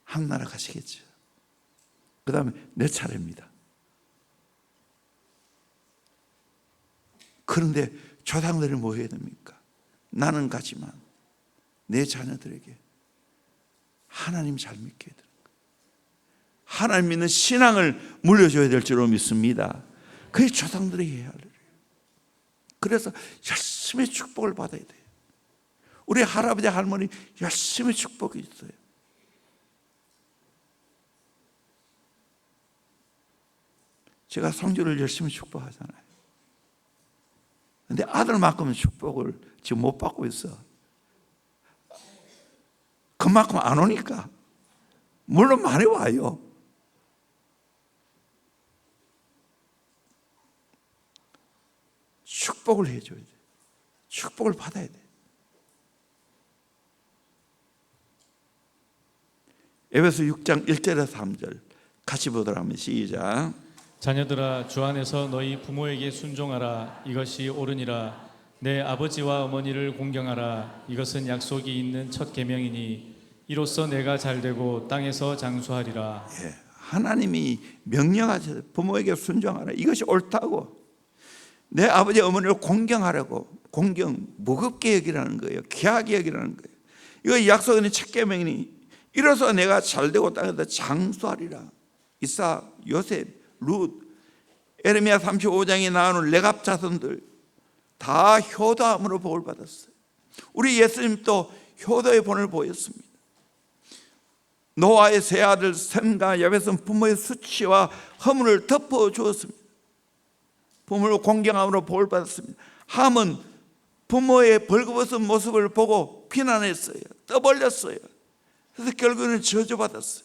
하늘나라 가시겠죠. 그 다음에 내 차례입니다. 그런데 조상들이 뭐 해야 됩니까? 나는 가지만 내 자녀들에게 하나님 잘 믿게 해드립니다. 하나님 믿는 신앙을 물려줘야 될 줄로 믿습니다. 그게 조상들이 해야 할 일이에요. 그래서 열심히 축복을 받아야 돼요. 우리 할아버지 할머니 열심히 축복이 있어요. 제가 성주를 열심히 축복하잖아요. 근데 아들만큼은 축복을 지금 못 받고 있어. 그만큼 안 오니까. 물론 많이 와요. 축복을 해줘야 돼. 축복을 받아야 돼. 에베소 6장 1절에서 3절 같이 보도록 하면 시작. 자녀들아 주 안에서 너희 부모에게 순종하라. 이것이 옳으니라. 내 아버지와 어머니를 공경하라. 이것은 약속이 있는 첫 계명이니 이로써 내가 잘되고 땅에서 장수하리라. 하나님이 명령하셔서 부모에게 순종하라. 이것이 옳다고. 내 아버지 어머니를 공경하라고, 공경, 무겁게 여기라는 거예요. 귀하게 여기라는 거예요. 이거 약속은 첫 계명이니 이로써 내가 잘되고 땅에다 장수하리라. 이삭, 요셉, 룻, 에레미야 35장에 나오는 레갑 자손들 다 효도함으로 복을 받았어요. 우리 예수님도 효도의 본을 보였습니다. 노아의 세 아들 셈과 야벳은 부모의 수치와 허물을 덮어주었습니다. 부모를 공경함으로 복을 받았습니다. 함은 부모의 벌거벗은 모습을 보고 비난했어요. 떠벌렸어요. 그래서 결국에는 저주받았어요.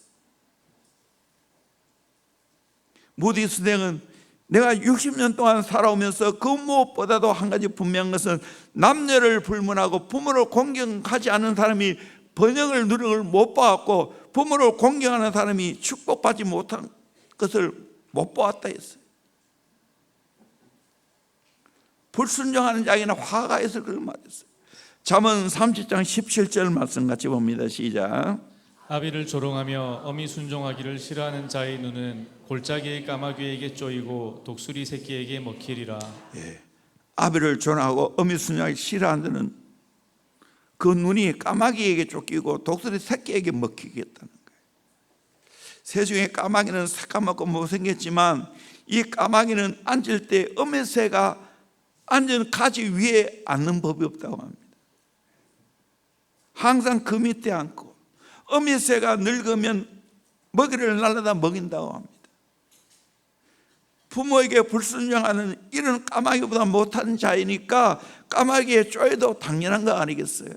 무디 순행은 내가 60년 동안 살아오면서 그 무엇보다도 한 가지 분명한 것은 남녀를 불문하고 부모를 공경하지 않는 사람이 번영을 누리는 걸 못 보았고, 부모를 공경하는 사람이 축복받지 못한 것을 못 보았다 했어요. 불순종하는 자에게는 화가 있을 걸 말했어요. 잠언 30장 17절 말씀 같이 봅니다. 시작. 아비를 조롱하며 어미 순종하기를 싫어하는 자의 눈은 골짜기의 까마귀에게 쪼이고 독수리 새끼에게 먹히리라. 아비를 조롱하고 어미 순종하기 싫어하는 그 눈이 까마귀에게 쫓기고 독수리 새끼에게 먹히겠다는 거예요. 새 중에 까마귀는 새까맣고 못생겼지만 이 까마귀는 앉을 때 어미 새가 앉은 가지 위에 앉는 법이 없다고 합니다. 항상 그 밑에 앉고, 어미 새가 늙으면 먹이를 날라다 먹인다고 합니다. 부모에게 불순종하는 이런 까마귀보다 못한 자이니까 까마귀에 쪼여도 당연한 거 아니겠어요?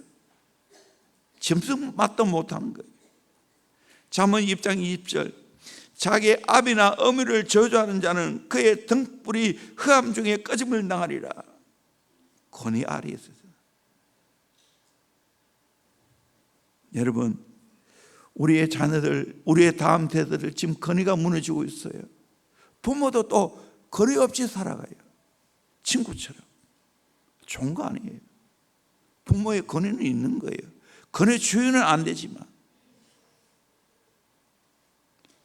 짐승 맛도 못하는 거예요. 잠언 2장 20절 자기 아비나 어미를 저주하는 자는 그의 등불이 흑암 중에 꺼짐을 당하리라. 권위 아래에 있어서. 여러분, 우리의 자녀들, 우리의 다음 세대들 지금 권위가 무너지고 있어요. 부모도 또 권위 없이 살아가요. 친구처럼. 좋은 거 아니에요. 부모의 권위는 있는 거예요. 권위 주유는 안 되지만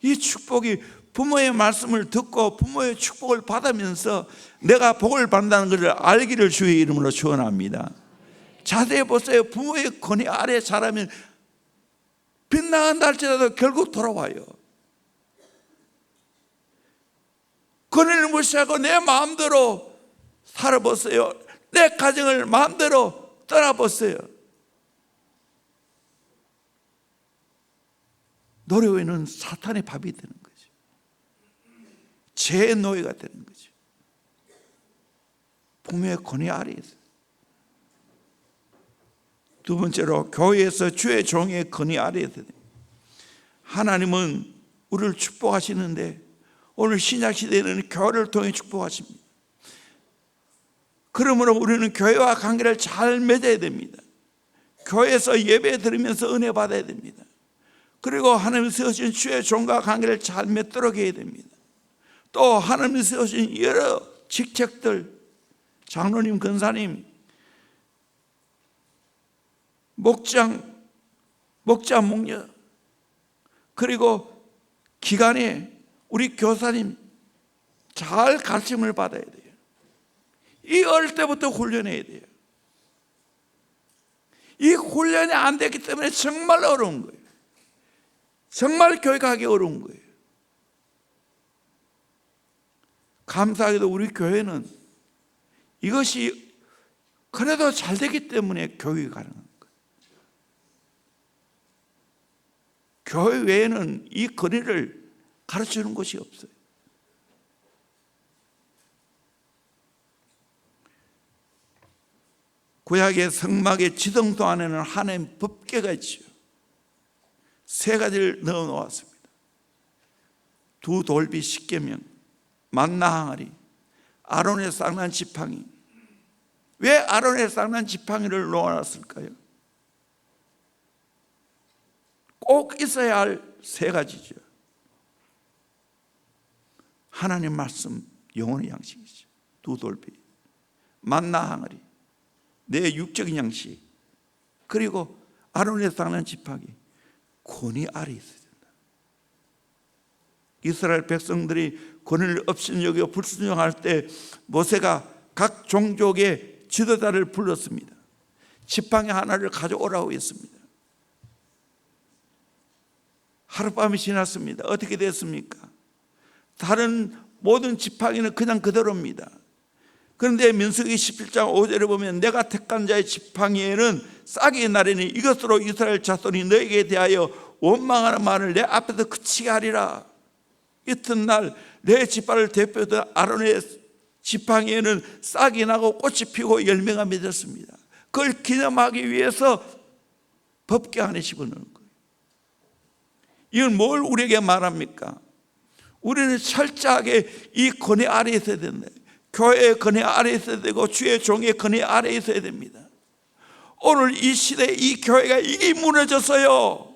이 축복이 부모의 말씀을 듣고 부모의 축복을 받으면서 내가 복을 받는다는 것을 알기를 주의 이름으로 축원합니다. 자세히 보세요. 부모의 권위 아래 자라면 빗나간다 할지라도 결국 돌아와요. 권위를 무시하고 내 마음대로 살아보세요. 내 가정을 마음대로 떠나보세요. 노래에는 사탄의 밥이 되는 거죠. 죄의 노예가 되는 거죠. 부모의 권위 아래에서. 두 번째로 교회에서 주의 종의 권위 아래에서. 하나님은 우리를 축복하시는데 오늘 신약시대에는 교회를 통해 축복하십니다. 그러므로 우리는 교회와 관계를 잘 맺어야 됩니다. 교회에서 예배 드리면서 은혜 받아야 됩니다. 그리고 하나님이 세우신 주의 종과 관계를 잘 맺도록 해야 됩니다. 또 하나님이 세우신 여러 직책들, 장로님, 권사님, 목장, 목자, 목녀, 그리고 기관에 우리 교사님 잘 가르침을 받아야 돼요. 이 어릴 때부터 훈련해야 돼요. 이 훈련이 안 됐기 때문에 정말 어려운 거예요. 정말 교육하기 어려운 거예요. 감사하게도 우리 교회는 이것이 그래도 잘 되기 때문에 교육이 가능한 거예요. 교회 외에는 이 권위를 가르치는 곳이 없어요. 구약의 성막의 지성소 안에는 하나님 법궤가 있죠. 세 가지를 넣어 놓았습니다. 두 돌비 십계명, 만나 항아리, 아론의 쌍난 지팡이. 왜 아론의 쌍난 지팡이를 놓아놨을까요? 꼭 있어야 할 세 가지죠. 하나님 말씀, 영혼의 양식이죠. 두 돌비, 만나 항아리, 내 육적인 양식, 그리고 아론의 쌍난 지팡이. 권위 아래 있어야 된다. 이스라엘 백성들이 권위를 업신여기고 불순종할 때 모세가 각 종족의 지도자를 불렀습니다. 지팡이 하나를 가져오라고 했습니다. 하룻밤이 지났습니다. 어떻게 됐습니까? 다른 모든 지팡이는 그냥 그대로입니다. 그런데 민수기 17장 5절에 보면 내가 택한 자의 지팡이에는 싹이 나리니 이것으로 이스라엘 자손이 너에게 대하여 원망하는 말을 내 앞에서 그치게 하리라. 이튿날 내 지파를 대표하던 아론의 지팡이에는 싹이 나고 꽃이 피고 열매가 맺었습니다. 그걸 기념하기 위해서 법궤 안에 집어넣는 거예요. 이건 뭘 우리에게 말합니까? 우리는 철저하게 이 권위 아래에 있어야 된다. 교회의 권위 아래에 있어야 되고 주의 종의 권위 아래에 있어야 됩니다. 오늘 이 시대에 이 교회가 이게 무너졌어요.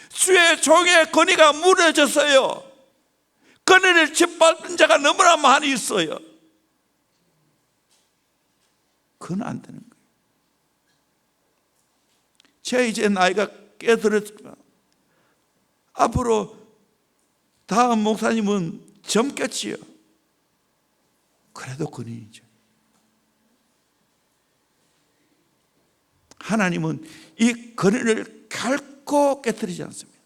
주의 종의 권위가 무너졌어요. 권위를 짓밟은 자가 너무나 많이 있어요. 그건 안 되는 거예요. 제가 이제 나이가 꽤 들었지만 앞으로 다음 목사님은 젊겠지요. 그래도 권위이죠. 하나님은 이 권위를 결코 깨뜨리지 않습니다.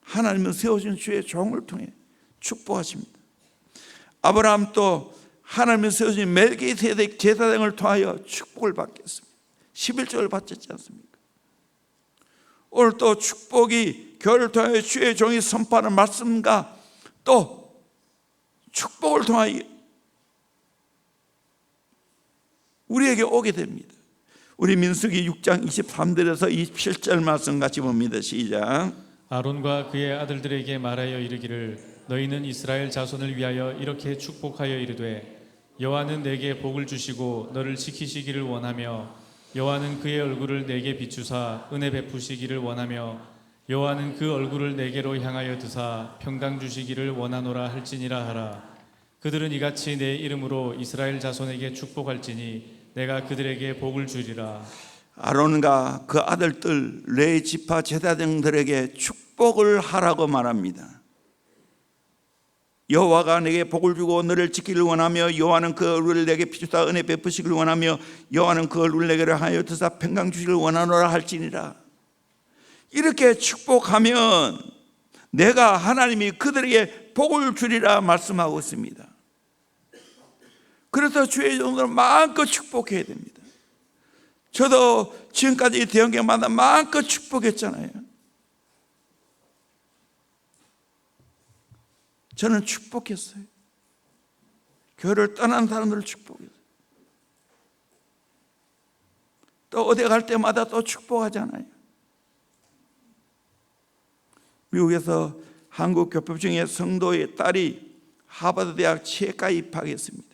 하나님은 세워진 주의 종을 통해 축복하십니다. 아브라함도 하나님이 세워진 멜기세덱 제사장을 통하여 축복을 받겠습니다. 11조를 바쳤지 않습니까? 오늘 또 축복이 교회를 통하여 주의 종이 선포하는 말씀과 또 축복을 통하여 우리에게 오게 됩니다. 우리 민수기 6장 23절에서 27절 말씀 같이 봅니다. 시작. 아론과 그의 아들들에게 말하여 이르기를 너희는 이스라엘 자손을 위하여 이렇게 축복하여 이르되 여호와는 내게 복을 주시고 너를 지키시기를 원하며 여호와는 그의 얼굴을 내게 비추사 은혜 베푸시기를 원하며 여호와는 그 얼굴을 내게로 향하여 드사 평강 주시기를 원하노라 할지니라 하라. 그들은 이같이 내 이름으로 이스라엘 자손에게 축복할지니 내가 그들에게 복을 주리라. 아론과 그 아들들 레위 지파 제사장들에게 축복을 하라고 말합니다. 여호와가 내게 복을 주고 너를 지키기를 원하며 여호와는 그 얼굴을 내게 비추사 은혜 베푸시기를 원하며 여호와는 그 얼굴을 내게로 하여 드사 평강 주시기를 원하노라 할지니라. 이렇게 축복하면 내가 하나님이 그들에게 복을 주리라 말씀하고 있습니다. 그래서 주의 종들은 마음껏 축복해야 됩니다. 저도 지금까지 대형교회마다 마음껏 축복했잖아요. 저는 축복했어요. 교회를 떠난 사람들을 축복했어요. 또 어디 갈 때마다 또 축복하잖아요. 미국에서 한국 교법 중에 성도의 딸이 하버드 대학 치과에 입학했습니다.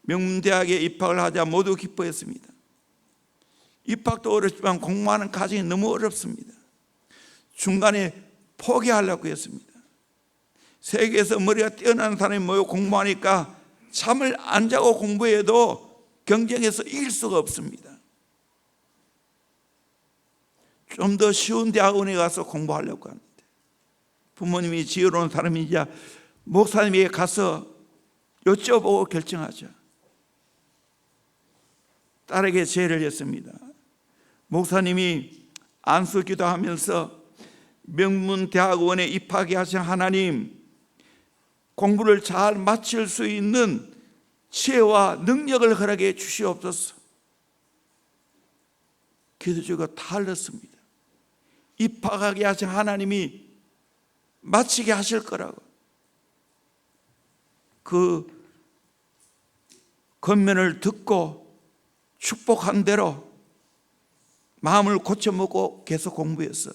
명문대학에 입학을 하자 모두 기뻐했습니다. 입학도 어렵지만 공부하는 과정이 너무 어렵습니다. 중간에 포기하려고 했습니다. 세계에서 머리가 뛰어난 사람이 모여 공부하니까 잠을 안 자고 공부해도 경쟁에서 이길 수가 없습니다. 좀 더 쉬운 대학원에 가서 공부하려고 하는데 부모님이 지혜로운 사람이자 목사님에게 가서 여쭤보고 결정하자. 딸에게 제의를 했습니다. 목사님이 안수 기도하면서 명문대학원에 입학하게 하신 하나님, 공부를 잘 마칠 수 있는 지혜와 능력을 허락해 주시옵소서. 기도주가 다 흘렀습니다. 입학하게 하신 하나님이 마치게 하실 거라고. 그 권면을 듣고 축복한 대로 마음을 고쳐먹고 계속 공부해서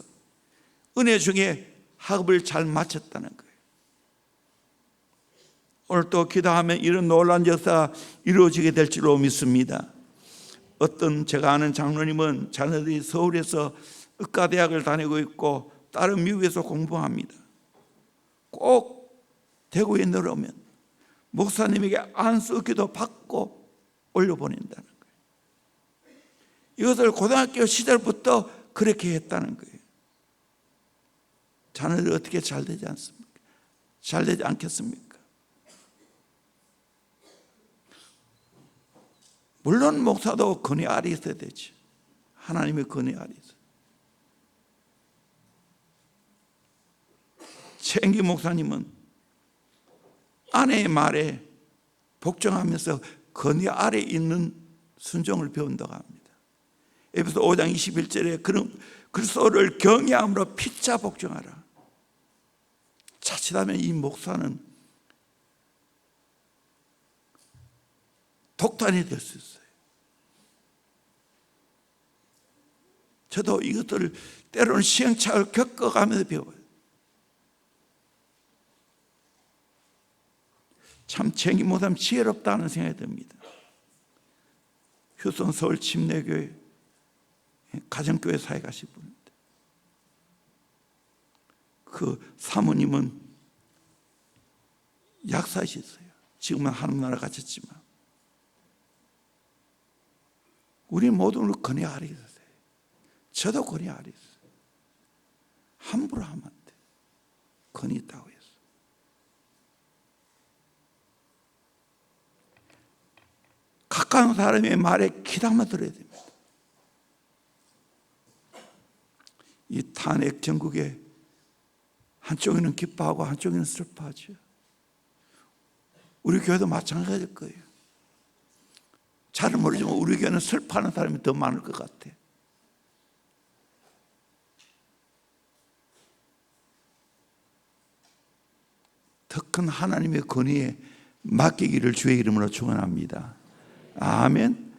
은혜 중에 학업을 잘 마쳤다는 거예요. 오늘 또 기도하면 이런 놀라운 역사가 이루어지게 될 줄로 믿습니다. 어떤 제가 아는 장로님은 자녀들이 서울에서 의과대학을 다니고 있고 다른 미국에서 공부합니다. 꼭 대구에 내려오면 목사님에게 안수기도 받고 올려보낸다는 거예요. 이것을 고등학교 시절부터 그렇게 했다는 거예요. 자녀들이 어떻게 잘 되지 않습니까? 잘 되지 않겠습니까? 물론 목사도 권위 아래 있어야 되지. 하나님의 권위 아래 있어요. 최은기 목사님은 아내의 말에 복종하면서 권위 아래 있는 순종을 배운다고 합니다. 에베소 5장 21절에 그리스도를 경외함으로 피차 복종하라. 자칫하면 이 목사는 독단이 될 수 있어요. 저도 이것들을 때로는 시행착오를 겪어가면서 배워요. 참 챙기 못하면 지혜롭다는 생각이 듭니다. 휴성 서울 침례교회 가정교회 사회 가신 분인데 그 사모님은 약사이셨어요. 지금은 하늘나라 가셨지만 우리 모두는 권위 아래 있었어요. 저도 권위 아래 있어요. 함부로 하면 안 돼. 권위 있다고 했어. 가까운 사람의 말에 귀담아 들어야 됩니다. 이 탄핵 전국에 한쪽에는 기뻐하고 한쪽에는 슬퍼하죠. 우리 교회도 마찬가지일 거예요. 잘은 모르지만 우리 교회는 슬퍼하는 사람이 더 많을 것 같아. 더 큰 하나님의 권위에 맡기기를 주의 이름으로 축원합니다. 아멘.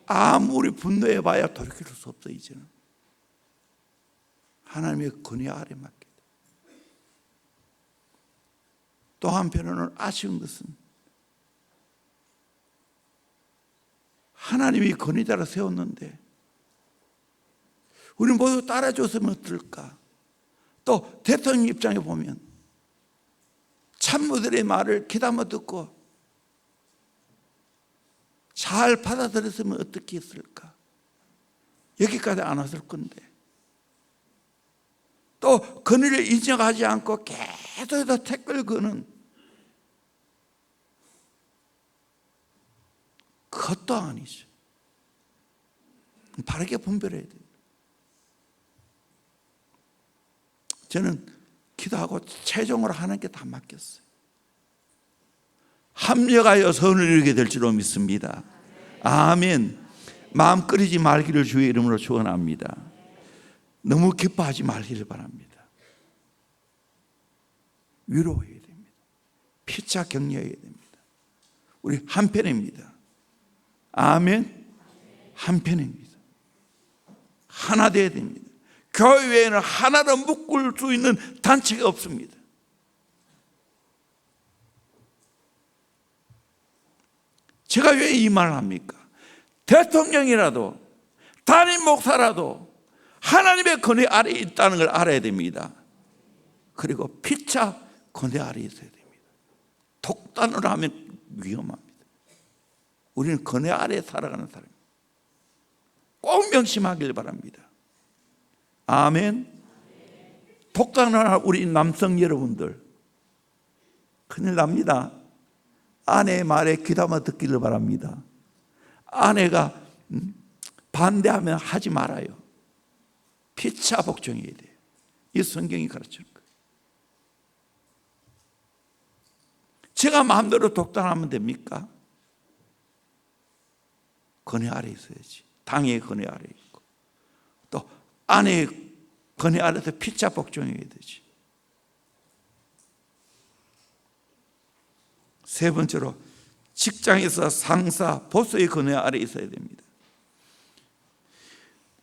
아무리 분노해봐야 돌이킬 수 없어. 이제는 하나님의 권위 아래 맡기다. 또 한편으로는 아쉬운 것은 하나님이 권위자로 세웠는데 우리 모두 따라줬으면 어떨까? 또 대통령 입장에 보면 참모들의 말을 귀담아 듣고 잘 받아들였으면 어떻게 했을까? 여기까지 안 왔을 건데 또 권위를 인정하지 않고 계속해서 댓글 거는 그것도 아니죠. 바르게 분별해야 돼요. 저는 기도하고 최종으로 하나님께 다 맡겼어요. 합력하여 선을 이루게 될 줄로 믿습니다. 아멘. 마음 끓이지 말기를 주의 이름으로 축원합니다. 너무 기뻐하지 말기를 바랍니다. 위로해야 됩니다. 피차 격려해야 됩니다. 우리 한편입니다. 아멘. 한편입니다. 하나 되어야 됩니다. 교회에는 하나로 묶을 수 있는 단체가 없습니다. 제가 왜 이 말을 합니까? 대통령이라도 담임 목사라도 하나님의 권위 아래 있다는 걸 알아야 됩니다. 그리고 피차 권위 아래 있어야 됩니다. 독단으로 하면 위험합니다. 우리는 권위 아래 살아가는 사람입니다. 꼭 명심하길 바랍니다. 아멘. 독단으로 하는 우리 남성 여러분들 큰일 납니다. 아내의 말에 귀담아 듣기를 바랍니다. 아내가 반대하면 하지 말아요. 피차 복종해야 돼요. 이 성경이 가르치는 거예요. 제가 마음대로 독단하면 됩니까? 권위 아래 있어야지. 당의 권위 아래 있고 또 아내의 권위 아래서 피차 복종해야 되지. 세 번째로 직장에서 상사, 보스의 권위 아래 있어야 됩니다.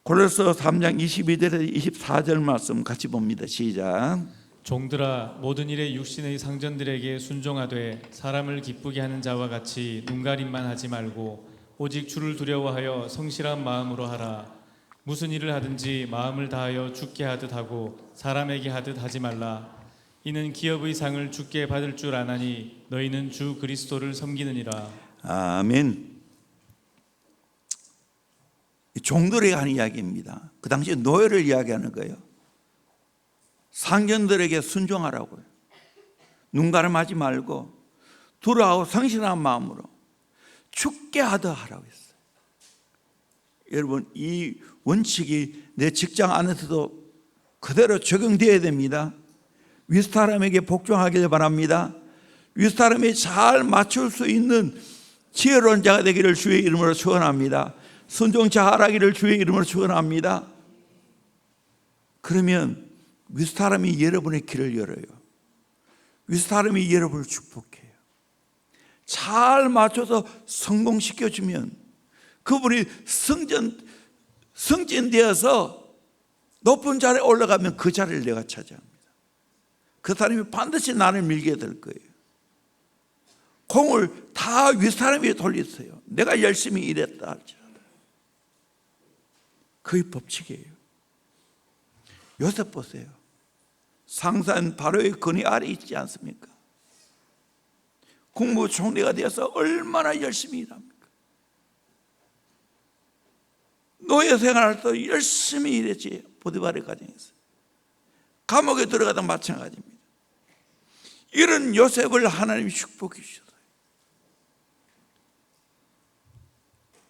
골로새 3장 22절에서 24절 말씀 같이 봅니다. 시작. 종들아 모든 일에 육신의 상전들에게 순종하되 사람을 기쁘게 하는 자와 같이 눈가림만 하지 말고 오직 주를 두려워하여 성실한 마음으로 하라. 무슨 일을 하든지 마음을 다하여 주께 하듯 하고 사람에게 하듯 하지 말라. 이는 기업의 상을 주께 받을 줄 아나니 너희는 주 그리스도를 섬기느니라. 아멘. 종들에게 하는 이야기입니다. 그 당시에 노예를 이야기하는 거예요. 상견들에게 순종하라고요. 눈 가름하지 말고 두려워하고 성실한 마음으로 주께 하듯 하라고 했어요. 여러분, 이 원칙이 내 직장 안에서도 그대로 적용되어야 됩니다. 윗사람에게 복종하기를 바랍니다. 윗사람이 잘 맞출 수 있는 지혜로운 자가 되기를 주의 이름으로 축원합니다. 순종 잘하기를 주의 이름으로 축원합니다. 그러면 윗사람이 여러분의 길을 열어요. 윗사람이 여러분을 축복해요. 잘 맞춰서 성공시켜주면 그분이 승진되어서 높은 자리에 올라가면 그 자리를 내가 차지합니다. 그 사람이 반드시 나를 밀게 될 거예요. 공을 다 윗사람이 돌렸어요. 내가 열심히 일했다 할지라도. 그의 법칙이에요. 요셉 보세요. 상사인 바로의 권위 아래 있지 않습니까? 국무총리가 되어서 얼마나 열심히 일합니까? 노예 생활할 때 열심히 일했지. 보디발의 가정에서. 감옥에 들어가도 마찬가지입니다. 이런 요셉을 하나님이 축복해 주셨어요.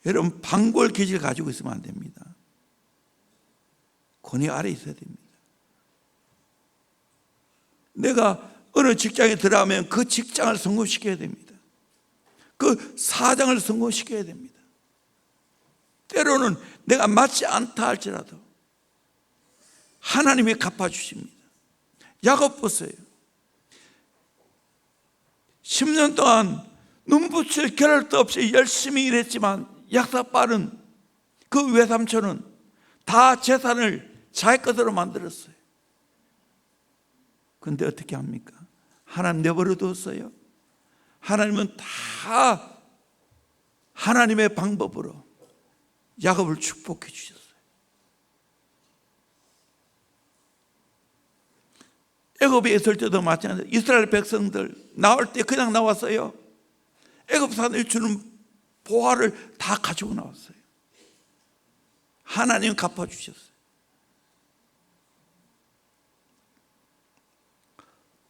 여러분, 방골 기질 가지고 있으면 안 됩니다. 권위 아래 있어야 됩니다. 내가 어느 직장에 들어가면 그 직장을 성공시켜야 됩니다. 그 사장을 성공시켜야 됩니다. 때로는 내가 맞지 않다 할지라도 하나님이 갚아주십니다. 야곱 보세요. 10년 동안 눈붙일 겨를도 없이 열심히 일했지만 약사빠른 그 외삼촌은 다 재산을 자기 것으로 만들었어요. 그런데 어떻게 합니까? 하나님 내버려 두었어요. 하나님은 다 하나님의 방법으로 야곱을 축복해 주셨어요. 애굽에 있을 때도 마찬가지예요. 이스라엘 백성들 나올 때 그냥 나왔어요. 애굽 사람들이 주는 보화를 다 가지고 나왔어요. 하나님 갚아주셨어요.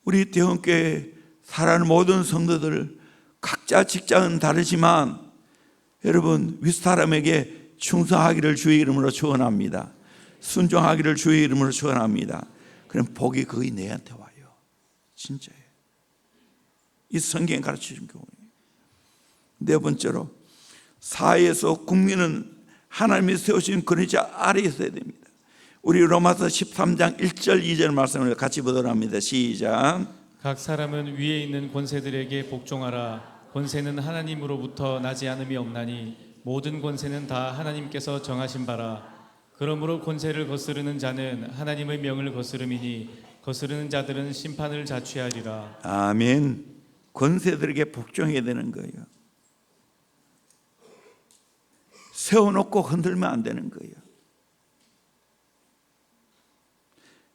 우리 대원교회 살아가는 모든 성도들 각자 직장은 다르지만 여러분, 윗사람에게 충성하기를 주의 이름으로 축원합니다. 순종하기를 주의 이름으로 축원합니다. 그럼 복이 거의 내한테 와요. 진짜예요. 이 성경이 가르쳐준 교훈이에요. 네 번째로, 사회에서 국민은 하나님이 세우신 권위자 아래 있어야 됩니다. 우리 로마서 13장 1절 2절 말씀을 같이 보도록 합니다. 시작. 각 사람은 위에 있는 권세들에게 복종하라. 권세는 하나님으로부터 나지 않음이 없나니 모든 권세는 다 하나님께서 정하신 바라. 그러므로 권세를 거스르는 자는 하나님의 명을 거스름이니 거스르는 자들은 심판을 자취하리라. 아멘. 권세들에게 복종해야 되는 거예요. 세워놓고 흔들면 안 되는 거예요.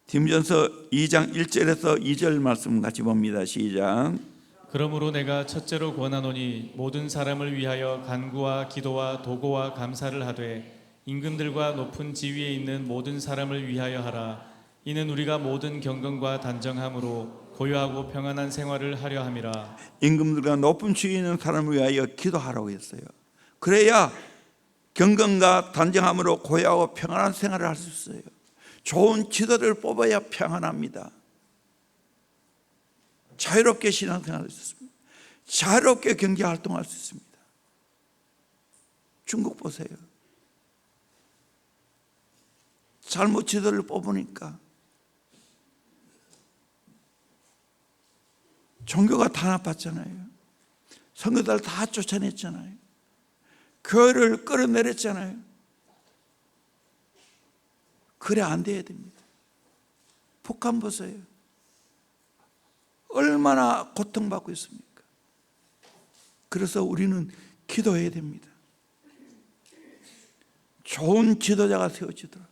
디모데전서 2장 1절에서 2절 말씀 같이 봅니다. 시작. 그러므로 내가 첫째로 권하노니 모든 사람을 위하여 간구와 기도와 도고와 감사를 하되 임금들과 높은 지위에 있는 모든 사람을 위하여 하라. 이는 우리가 모든 경건과 단정함으로 고요하고 평안한 생활을 하려 함이라. 임금들과 높은 지위에 있는 사람을 위하여 기도하라고 했어요. 그래야 경건과 단정함으로 고요하고 평안한 생활을 할 수 있어요. 좋은 지도를 뽑아야 평안합니다. 자유롭게 신앙생활할 수 있습니다. 자유롭게 경제활동할 수 있습니다. 중국 보세요. 잘못 지도를 뽑으니까 종교가 탄압받잖아요. 선교사를 다 쫓아냈잖아요. 교회를 끌어내렸잖아요. 그래 안 돼야 됩니다. 북한 보세요. 얼마나 고통받고 있습니까? 그래서 우리는 기도해야 됩니다. 좋은 지도자가 세워지도록.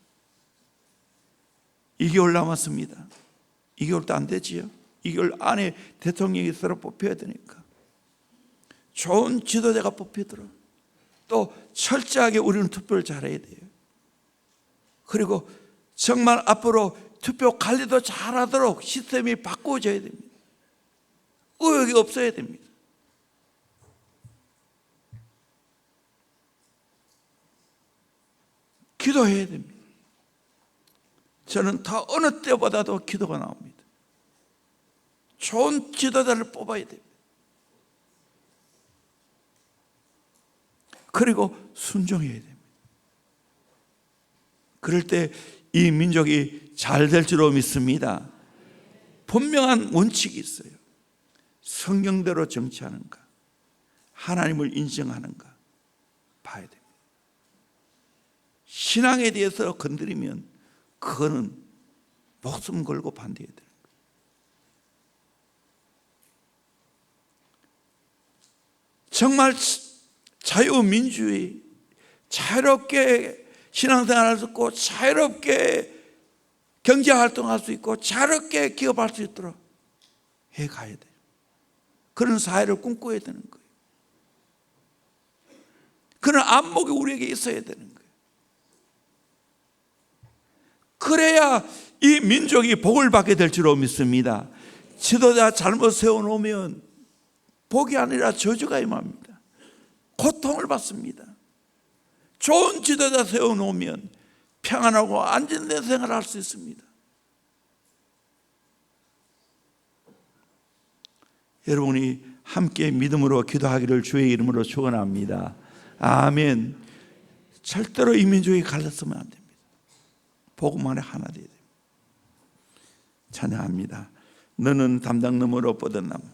2개월 남았습니다. 2개월도 안 되지요. 2개월 안에 대통령이 새로 뽑혀야 되니까 좋은 지도자가 뽑히도록 또 철저하게 우리는 투표를 잘해야 돼요. 그리고 정말 앞으로 투표 관리도 잘하도록 시스템이 바꿔져야 됩니다. 의혹이 없어야 됩니다. 기도해야 됩니다. 저는 더 어느 때보다도 기도가 나옵니다. 좋은 지도자를 뽑아야 됩니다. 그리고 순종해야 됩니다. 그럴 때 이 민족이 잘 될 줄로 믿습니다. 분명한 원칙이 있어요. 성경대로 정치하는가, 하나님을 인정하는가 봐야 됩니다. 신앙에 대해서 건드리면 그거는 목숨 걸고 반대해야 돼요. 정말 자유민주주의, 자유롭게 신앙생활할 수 있고 자유롭게 경제활동할 수 있고 자유롭게 기업할 수 있도록 해가야 돼요. 그런 사회를 꿈꿔야 되는 거예요. 그런 안목이 우리에게 있어야 되는 거예요. 그래야 이 민족이 복을 받게 될 줄로 믿습니다. 지도자 잘못 세워놓으면 복이 아니라 저주가 임합니다. 고통을 받습니다. 좋은 지도자 세워놓으면 평안하고 안전된 생활을 할 수 있습니다. 여러분이 함께 믿음으로 기도하기를 주의 이름으로 축원합니다. 아멘. 절대로 이 민족이 갈랐으면 안 됩니다. 복음 안에 하나 되어야 됩니다. 찬양합니다. 너는 담당 너머로 뻗은 나무.